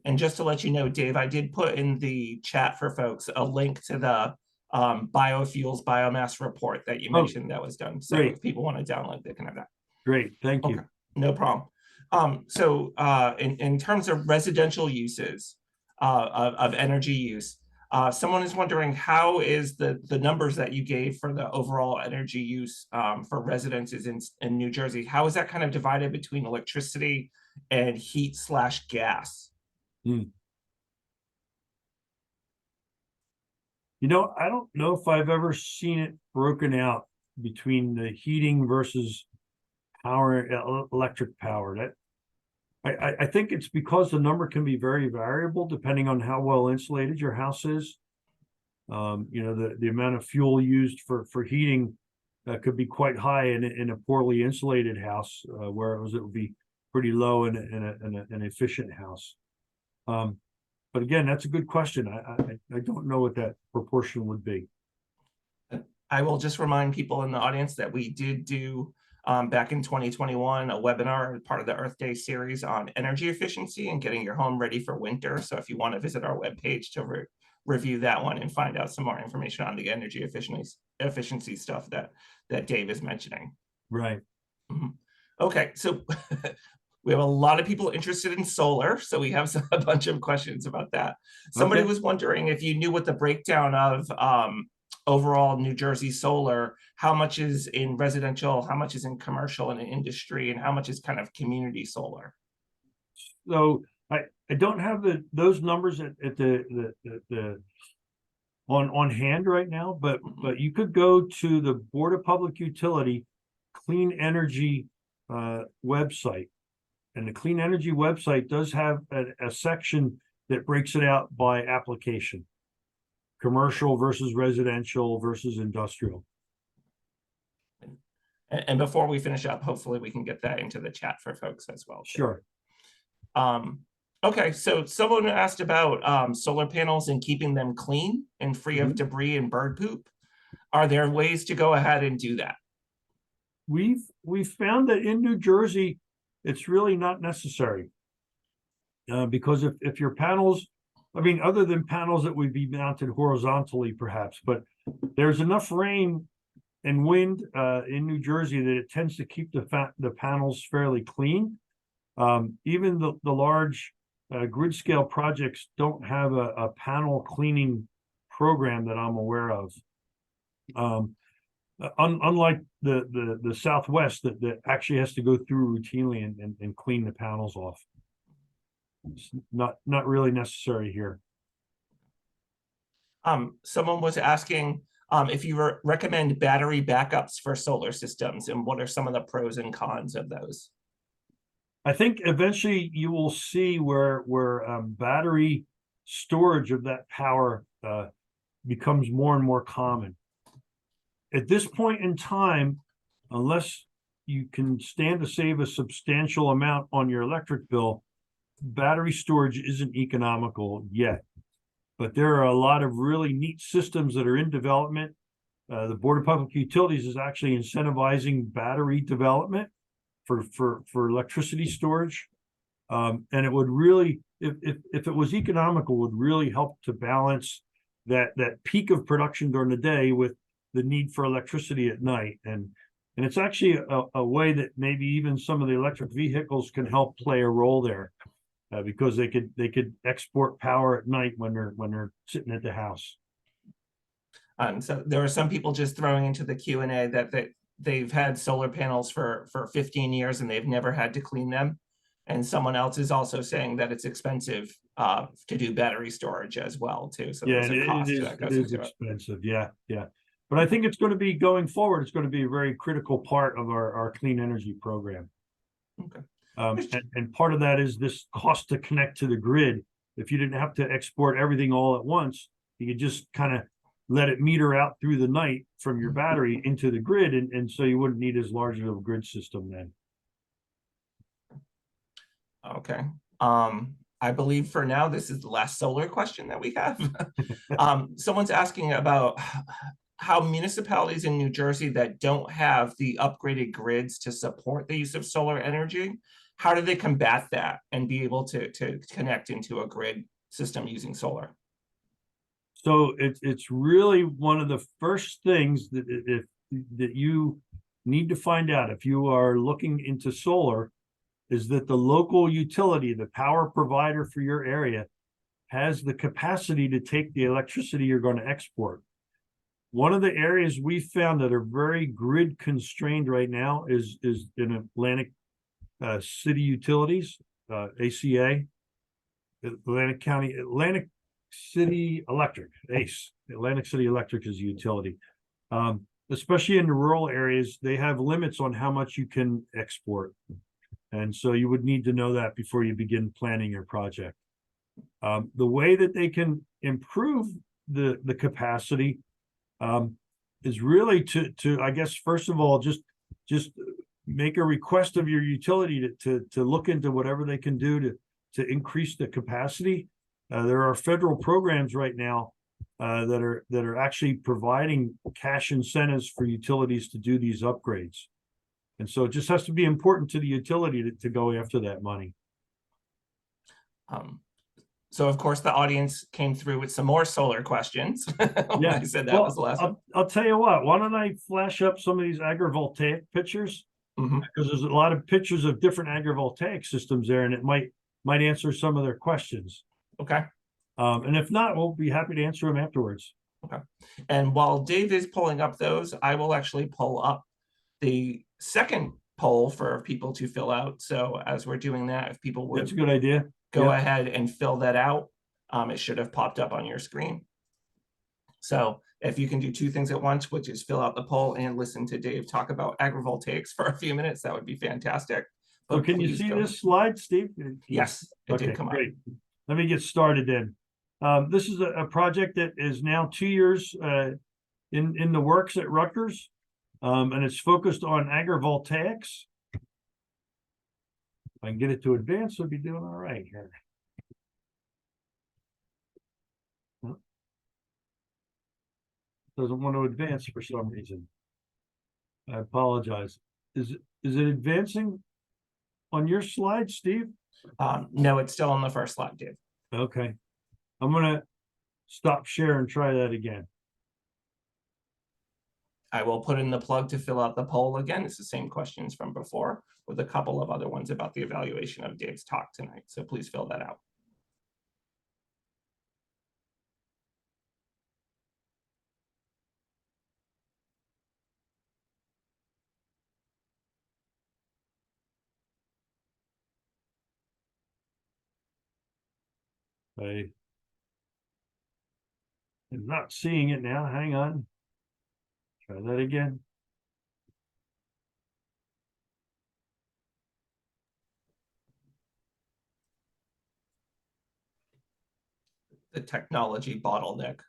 [SPEAKER 1] And just to let you know, Dave, I did put in the chat for folks a link to the biofuels biomass report that you mentioned that was done. So
[SPEAKER 2] great.
[SPEAKER 1] if people want to download, they can have that.
[SPEAKER 2] Great, thank you.
[SPEAKER 1] Okay, no problem. So in terms of residential uses of energy use, someone is wondering how is the numbers that you gave for the overall energy use for residences in New Jersey, how is that kind of divided between electricity and heat/gas?
[SPEAKER 2] You know, I don't know if I've ever seen it broken out between the heating versus power, electric power. That I think it's because the number can be very variable depending on how well insulated your house is. You know, the amount of fuel used for heating could be quite high in a poorly insulated house, whereas it would be pretty low in an efficient house. But again, that's a good question. I don't know what that proportion would be.
[SPEAKER 1] I will just remind people in the audience that we did do back in 2021 a webinar, part of the Earth Day series on energy efficiency and getting your home ready for winter. So if you want to visit our webpage to review that one and find out some more information on the energy efficiency stuff that Dave is mentioning.
[SPEAKER 2] Right.
[SPEAKER 1] Okay, so we have a lot of people interested in solar, so we have a bunch of questions about that. Somebody was wondering if you knew what the breakdown of overall New Jersey solar, how much is in residential, how much is in commercial and in industry, and how much is kind of community solar.
[SPEAKER 2] So I don't have those numbers at the on hand right now, but you could go to the Board of Public Utility Clean Energy website, and the Clean Energy website does have a section that breaks it out by application, commercial versus residential versus industrial.
[SPEAKER 1] And before we finish up, hopefully we can get that into the chat for folks as well.
[SPEAKER 2] Sure.
[SPEAKER 1] Okay, so someone asked about solar panels and keeping them clean and free of debris and bird poop. Are there ways to go ahead and do that?
[SPEAKER 2] We've found that in New Jersey, it's really not necessary. Because if your panels, I mean, other than panels that would be mounted horizontally perhaps, but there's enough rain and wind in New Jersey that it tends to keep the panels fairly clean. Even the large grid scale projects don't have a panel cleaning program that I'm aware of. Unlike the Southwest that actually has to go through routinely and clean the panels off. It's not really necessary here.
[SPEAKER 1] Someone was asking if you recommend battery backups for solar systems, and what are some of the pros and cons of those?
[SPEAKER 2] I think eventually you will see where battery storage of that power becomes more and more common. At this point in time, unless you can stand to save a substantial amount on your electric bill, battery storage isn't economical yet. But there are a lot of really neat systems that are in development. The Board of Public Utilities is actually incentivizing battery development for electricity storage. And it would really, if it was economical, would really help to balance that peak of production during the day with the need for electricity at night. And it's actually a way that maybe even some of the electric vehicles can help play a role there, because they could export power at night when they're sitting at the house.
[SPEAKER 1] So there are some people just throwing into the Q&A that they've had solar panels for 15 years and they've never had to clean them. And someone else is also saying that it's expensive to do battery storage as well too. So
[SPEAKER 2] yeah,
[SPEAKER 1] there's a cost
[SPEAKER 2] it
[SPEAKER 1] that goes
[SPEAKER 2] is
[SPEAKER 1] into
[SPEAKER 2] expensive. Yeah. But I think it's going to be going forward. It's going to be a very critical part of our clean energy program.
[SPEAKER 1] Okay.
[SPEAKER 2] And part of that is this cost to connect to the grid. If you didn't have to export everything all at once, you could just kind of let it meter out through the night from your battery into the grid, and so you wouldn't need as large of a grid system then.
[SPEAKER 1] Okay. I believe for now, this is the last solar question that we have. Someone's asking about how municipalities in New Jersey that don't have the upgraded grids to support the use of solar energy, how do they combat that and be able to connect into a grid system using solar?
[SPEAKER 2] So it's really one of the first things that you need to find out if you are looking into solar, is that the local utility, the power provider for your area, has the capacity to take the electricity you're going to export. One of the areas we found that are very grid constrained right now is in Atlantic City Utilities, ACA, Atlantic County, Atlantic City Electric, ACE. Atlantic City Electric is a utility. Especially in the rural areas, they have limits on how much you can export. And so you would need to know that before you begin planning your project. The way that they can improve the capacity is really to I guess, first of all, just make a request of your utility to look into whatever they can do to increase the capacity. There are federal programs right now that are actually providing cash incentives for utilities to do these upgrades. And so it just has to be important to the utility to go after that money.
[SPEAKER 1] So of course the audience came through with some more solar questions.
[SPEAKER 2] Yeah,
[SPEAKER 1] I said that was the last one.
[SPEAKER 2] I'll tell you what, why don't I flash up some of these agrivoltaic pictures? Because there's a lot of pictures of different agrivoltaic systems there, and it might answer some of their questions.
[SPEAKER 1] Okay.
[SPEAKER 2] And if not, we'll be happy to answer them afterwards.
[SPEAKER 1] Okay. And while Dave is pulling up those, I will actually pull up the second poll for people to fill out. So as we're doing that, if people would
[SPEAKER 2] That's a good idea.
[SPEAKER 1] go ahead and fill that out, it should have popped up on your screen. So if you can do two things at once, which is fill out the poll and listen to Dave talk about agrivoltaics for a few minutes, that would be fantastic.
[SPEAKER 2] But so can you see this slide, Steve?
[SPEAKER 1] Yes, it did come
[SPEAKER 2] great.
[SPEAKER 1] up.
[SPEAKER 2] Let me get started then. This is a project that is now 2 years in the works at Rutgers, and it's focused on agrivoltaics. If I can get it to advance, we'll be doing all right here. Doesn't want to advance for some reason. I apologize. Is it advancing on your slide, Steve?
[SPEAKER 1] No, it's still on the first slide, Dave.
[SPEAKER 2] Okay. I'm going to stop share and try that again.
[SPEAKER 1] I will put in the plug to fill out the poll again. It's the same questions from before with a couple of other ones about the evaluation of Dave's talk tonight. So please fill that out.
[SPEAKER 2] I am not seeing it now. Hang on. Try that again.
[SPEAKER 1] The technology bottleneck.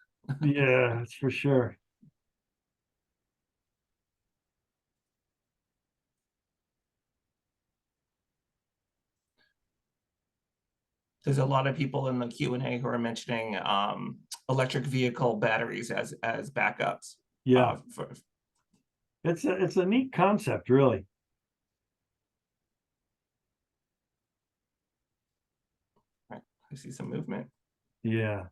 [SPEAKER 2] Yeah, that's for sure.
[SPEAKER 1] There's a lot of people in the Q&A who are mentioning electric vehicle batteries as backups.
[SPEAKER 2] Yeah, it's a neat concept, really.
[SPEAKER 1] Right. I see some movement.
[SPEAKER 2] Yeah.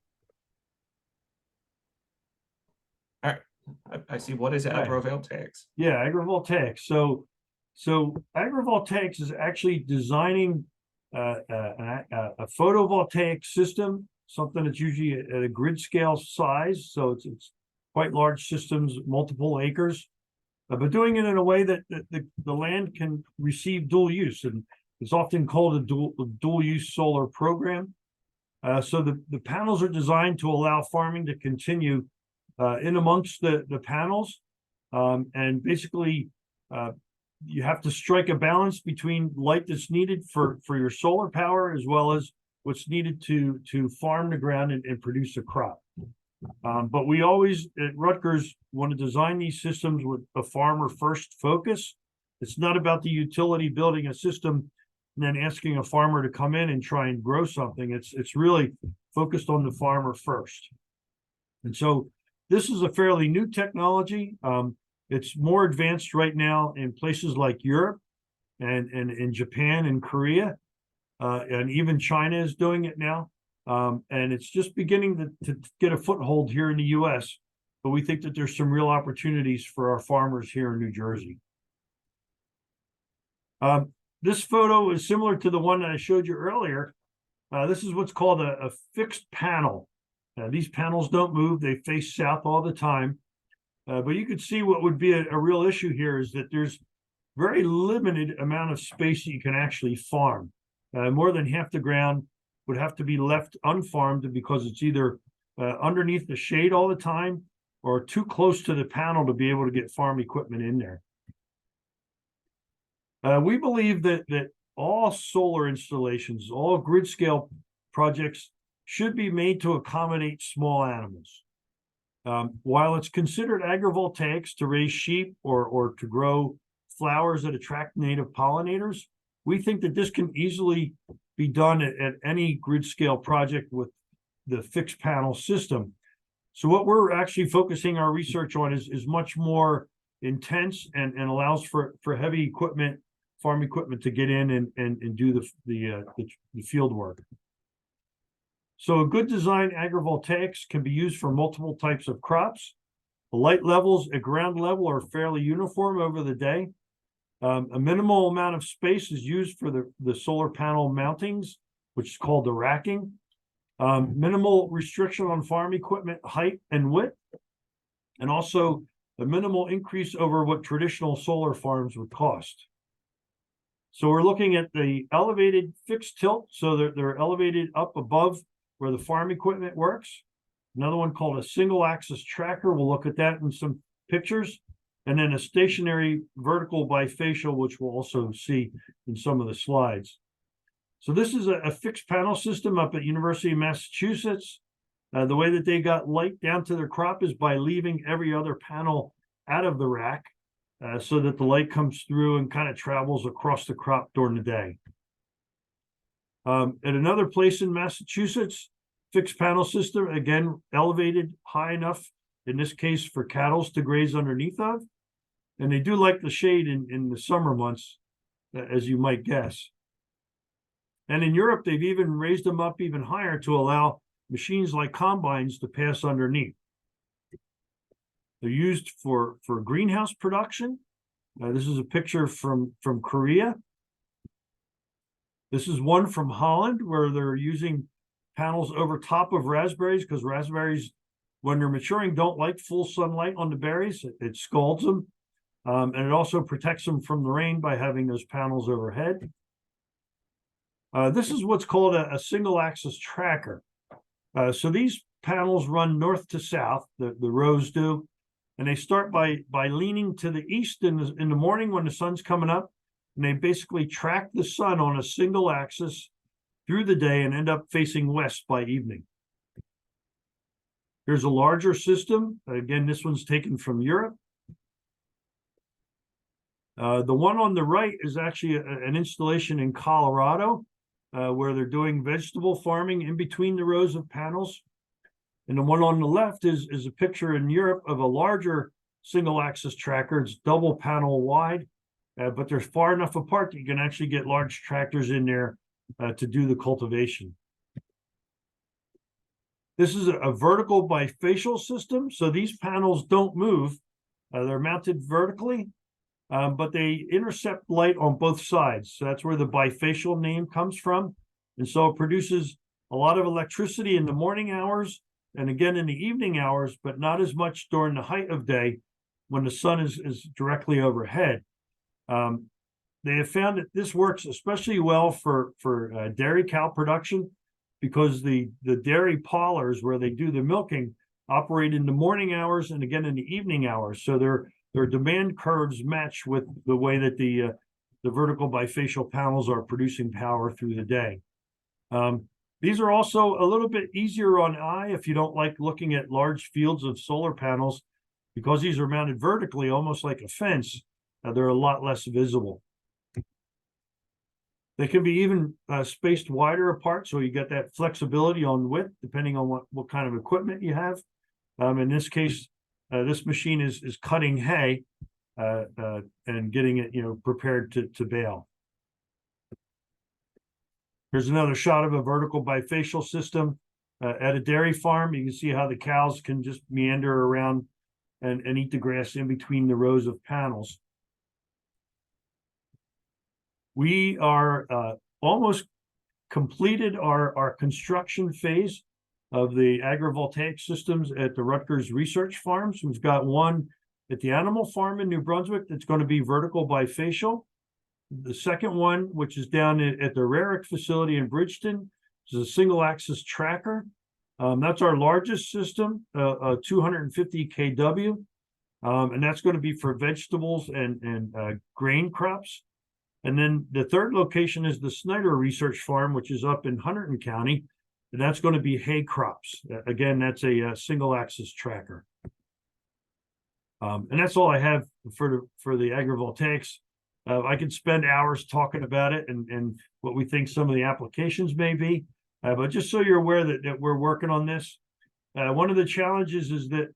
[SPEAKER 1] All right. I see. What is agrivoltaics?
[SPEAKER 2] Yeah, agrivoltaics. So agrivoltaics is actually designing a photovoltaic system, something that's usually at a grid scale size. So it's quite large systems, multiple acres, but doing it in a way that the land can receive dual use. And it's often called a dual use solar program. So the panels are designed to allow farming to continue in amongst the panels. And basically, you have to strike a balance between light that's needed for your solar power as well as what's needed to farm the ground and produce a crop. But we always at Rutgers want to design these systems with a farmer first focus. It's not about the utility building a system and then asking a farmer to come in and try and grow something. It's really focused on the farmer first. And so this is a fairly new technology. It's more advanced right now in places like Europe and in Japan and Korea, and even China is doing it now. And it's just beginning to get a foothold here in the US, but we think that there's some real opportunities for our farmers here in New Jersey. This photo is similar to the one that I showed you earlier. This is what's called a fixed panel. These panels don't move, they face south all the time. But you could see what would be a real issue here is that there's very limited amount of space that you can actually farm. More than half the ground would have to be left unfarmed because it's either underneath the shade all the time or too close to the panel to be able to get farm equipment in there. We believe that all solar installations, all grid scale projects should be made to accommodate small animals. While it's considered agrivoltaics to raise sheep or to grow flowers that attract native pollinators, we think that this can easily be done at any grid scale project with the fixed panel system. So what we're actually focusing our research on is much more intense and allows for heavy equipment, farm equipment to get in and do the field work. So a good design agrivoltaics can be used for multiple types of crops. The light levels at ground level are fairly uniform over the day. A minimal amount of space is used for the solar panel mountings, which is called the racking. Minimal restriction on farm equipment height and width, and also a minimal increase over what traditional solar farms would cost. So we're looking at the elevated fixed tilt, so they're elevated up above where the farm equipment works. Another one called a single axis tracker. We'll look at that in some pictures. And then a stationary vertical bifacial, which we'll also see in some of the slides. So this is a fixed panel system up at University of Massachusetts. The way that they got light down to their crop is by leaving every other panel out of the rack so that the light comes through and kind of travels across the crop during the day. At another place in Massachusetts, fixed panel system, again, elevated high enough, in this case for cattle to graze underneath of. And they do like the shade in the summer months, as you might guess. And in Europe, they've even raised them up even higher to allow machines like combines to pass underneath. They're used for greenhouse production. This is a picture from Korea. This is one from Holland where they're using panels over top of raspberries because raspberries, when they're maturing, don't like full sunlight on the berries. It scalds them. And it also protects them from the rain by having those panels overhead. This is what's called a single axis tracker. So these panels run north to south, the rows do, and they start by leaning to the east in the morning when the sun's coming up, and they basically track the sun on a single axis through the day and end up facing west by evening. Here's a larger system. Again, this one's taken from Europe. The one on the right is actually an installation in Colorado where they're doing vegetable farming in between the rows of panels. And the one on the left is a picture in Europe of a larger single axis tracker. It's double panel wide, but they're far enough apart that you can actually get large tractors in there to do the cultivation. This is a vertical bifacial system. So these panels don't move. They're mounted vertically, but they intercept light on both sides. So that's where the bifacial name comes from. And so it produces a lot of electricity in the morning hours and again in the evening hours, but not as much during the height of day when the sun is directly overhead. They have found that this works especially well for dairy cow production because the dairy parlors where they do the milking operate in the morning hours and again in the evening hours. So their demand curves match with the way that the vertical bifacial panels are producing power through the day. These are also a little bit easier on eye if you don't like looking at large fields of solar panels because these are mounted vertically, almost like a fence. They're a lot less visible. They can be even spaced wider apart, so you get that flexibility on width, depending on what kind of equipment you have. In this case, this machine is cutting hay and getting it, prepared to bale. Here's another shot of a vertical bifacial system at a dairy farm. You can see how the cows can just meander around and eat the grass in between the rows of panels. We are almost completed our construction phase of the agrivoltaic systems at the Rutgers research farms. We've got one at the animal farm in New Brunswick that's going to be vertical bifacial. The second one, which is down at the Rarick facility in Bridgeton, is a single axis tracker. That's our largest system, 250 kW. And that's going to be for vegetables and grain crops. And then the third location is the Snyder Research Farm, which is up in Hunterdon County. And that's going to be hay crops. Again, that's a single axis tracker. And that's all I have for the agrivoltaics. I could spend hours talking about it and what we think some of the applications may be. But just so you're aware that we're working on this. One of the challenges is that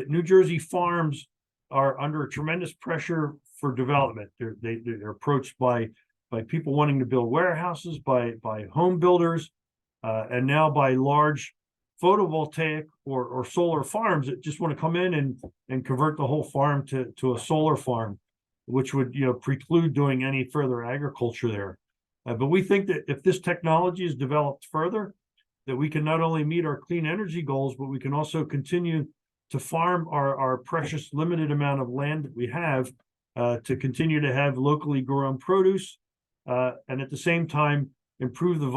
[SPEAKER 2] New Jersey farms are under tremendous pressure for development. They're approached by people wanting to build warehouses, by home builders, and now by large photovoltaic or solar farms that just want to come in and convert the whole farm to a solar farm, which would preclude doing any further agriculture there. But we think that if this technology is developed further, that we can not only meet our clean energy goals, but we can also continue to farm our precious limited amount of land that we have to continue to have locally grown produce, and at the same time improve the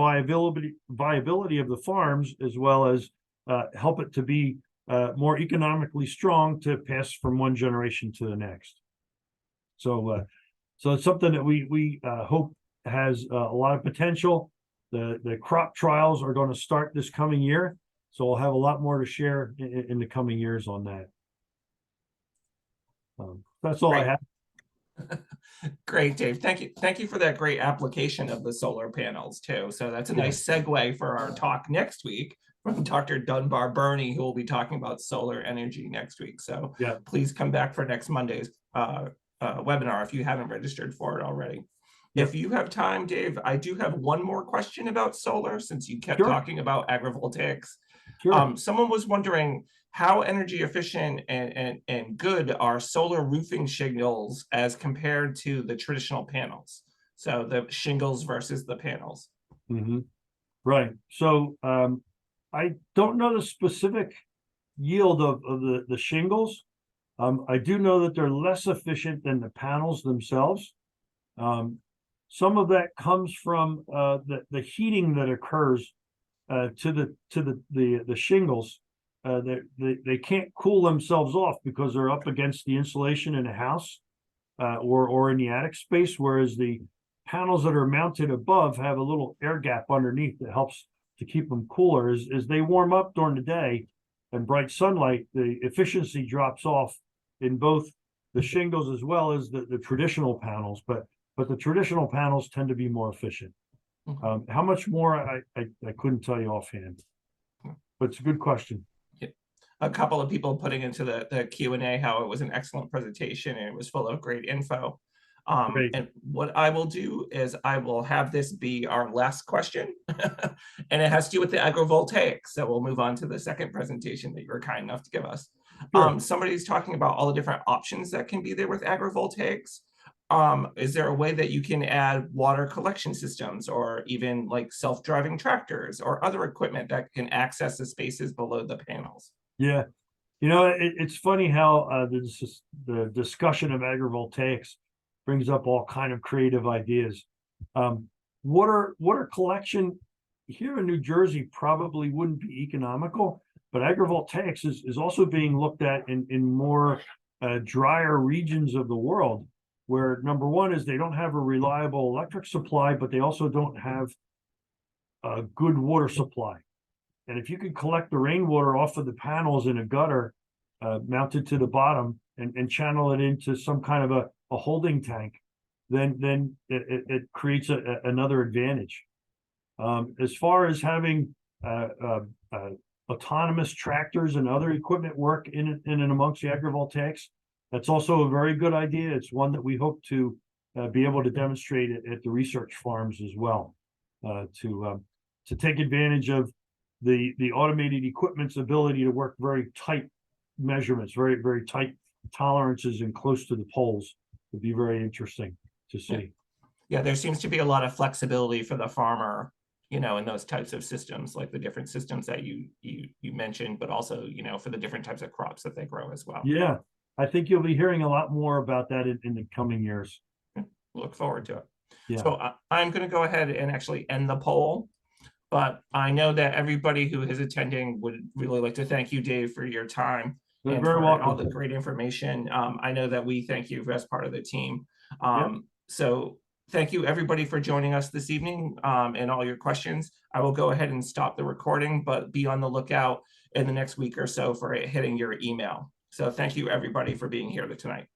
[SPEAKER 2] viability of the farms, as well as help it to be more economically strong to pass from one generation to the next. So it's something that we hope has a lot of potential. The crop trials are going to start this coming year, so we'll have a lot more to share in the coming years on that. That's all I have.
[SPEAKER 1] Great, Dave. Thank you. Thank you for that great application of the solar panels too. So that's a nice segue for our talk next week from Dr. Dunbar Burney, who will be talking about solar energy next week. So please come back for next Monday's webinar if you haven't registered for it already. If you have time, Dave, I do have one more question about solar, since you kept talking about agrivoltaics. Someone was wondering how energy efficient and good are solar roofing shingles as compared to the traditional panels? So the shingles versus the panels.
[SPEAKER 2] Right. So I don't know the specific yield of the shingles. I do know that they're less efficient than the panels themselves. Some of that comes from the heating that occurs to the shingles. They can't cool themselves off because they're up against the insulation in a house or in the attic space, whereas the panels that are mounted above have a little air gap underneath that helps to keep them cooler. As they warm up during the day and bright sunlight, the efficiency drops off in both the shingles as well as the traditional panels, but the traditional panels tend to be more efficient. How much more, I couldn't tell you offhand, but it's a good question.
[SPEAKER 1] A couple of people putting into the Q&A how it was an excellent presentation and it was full of great info. And what I will do is I will have this be our last question, and it has to do with the agrivoltaics. So we'll move on to the second presentation that you were kind enough to give us. Somebody's talking about all the different options that can be there with agrivoltaics. Is there a way that you can add water collection systems or even like self-driving tractors or other equipment that can access the spaces below the panels?
[SPEAKER 2] Yeah, it's funny how the discussion of agrivoltaics brings up all kind of creative ideas. Water collection here in New Jersey probably wouldn't be economical, but agrivoltaics is also being looked at in more drier regions of the world, where number one is they don't have a reliable electric supply, but they also don't have a good water supply. And if you could collect the rainwater off of the panels in a gutter mounted to the bottom and channel it into some kind of a holding tank, then it creates another advantage. As far as having autonomous tractors and other equipment work in and amongst the agrivoltaics, that's also a very good idea. It's one that we hope to be able to demonstrate at the research farms as well, to take advantage of the automated equipment's ability to work very tight measurements, very tight tolerances and close to the poles. Would be very interesting to see.
[SPEAKER 1] Yeah, there seems to be a lot of flexibility for the farmer, you know, in those types of systems, like the different systems that you mentioned, but also, you know, for the different types of crops that they grow as well.
[SPEAKER 2] Yeah, I think you'll be hearing a lot more about that in the coming years.
[SPEAKER 1] Look forward to it.
[SPEAKER 2] Yeah.
[SPEAKER 1] So I'm going to go ahead and actually end the poll, but I know that everybody who is attending would really like to thank you, Dave, for your time.
[SPEAKER 2] You're
[SPEAKER 1] and
[SPEAKER 2] very
[SPEAKER 1] for
[SPEAKER 2] welcome.
[SPEAKER 1] all the great information. I know that we thank you as part of the team.
[SPEAKER 2] Yep.
[SPEAKER 1] So thank you everybody for joining us this evening and all your questions. I will go ahead and stop the recording, but be on the lookout in the next week or so for it hitting your email. So thank you everybody for being here tonight.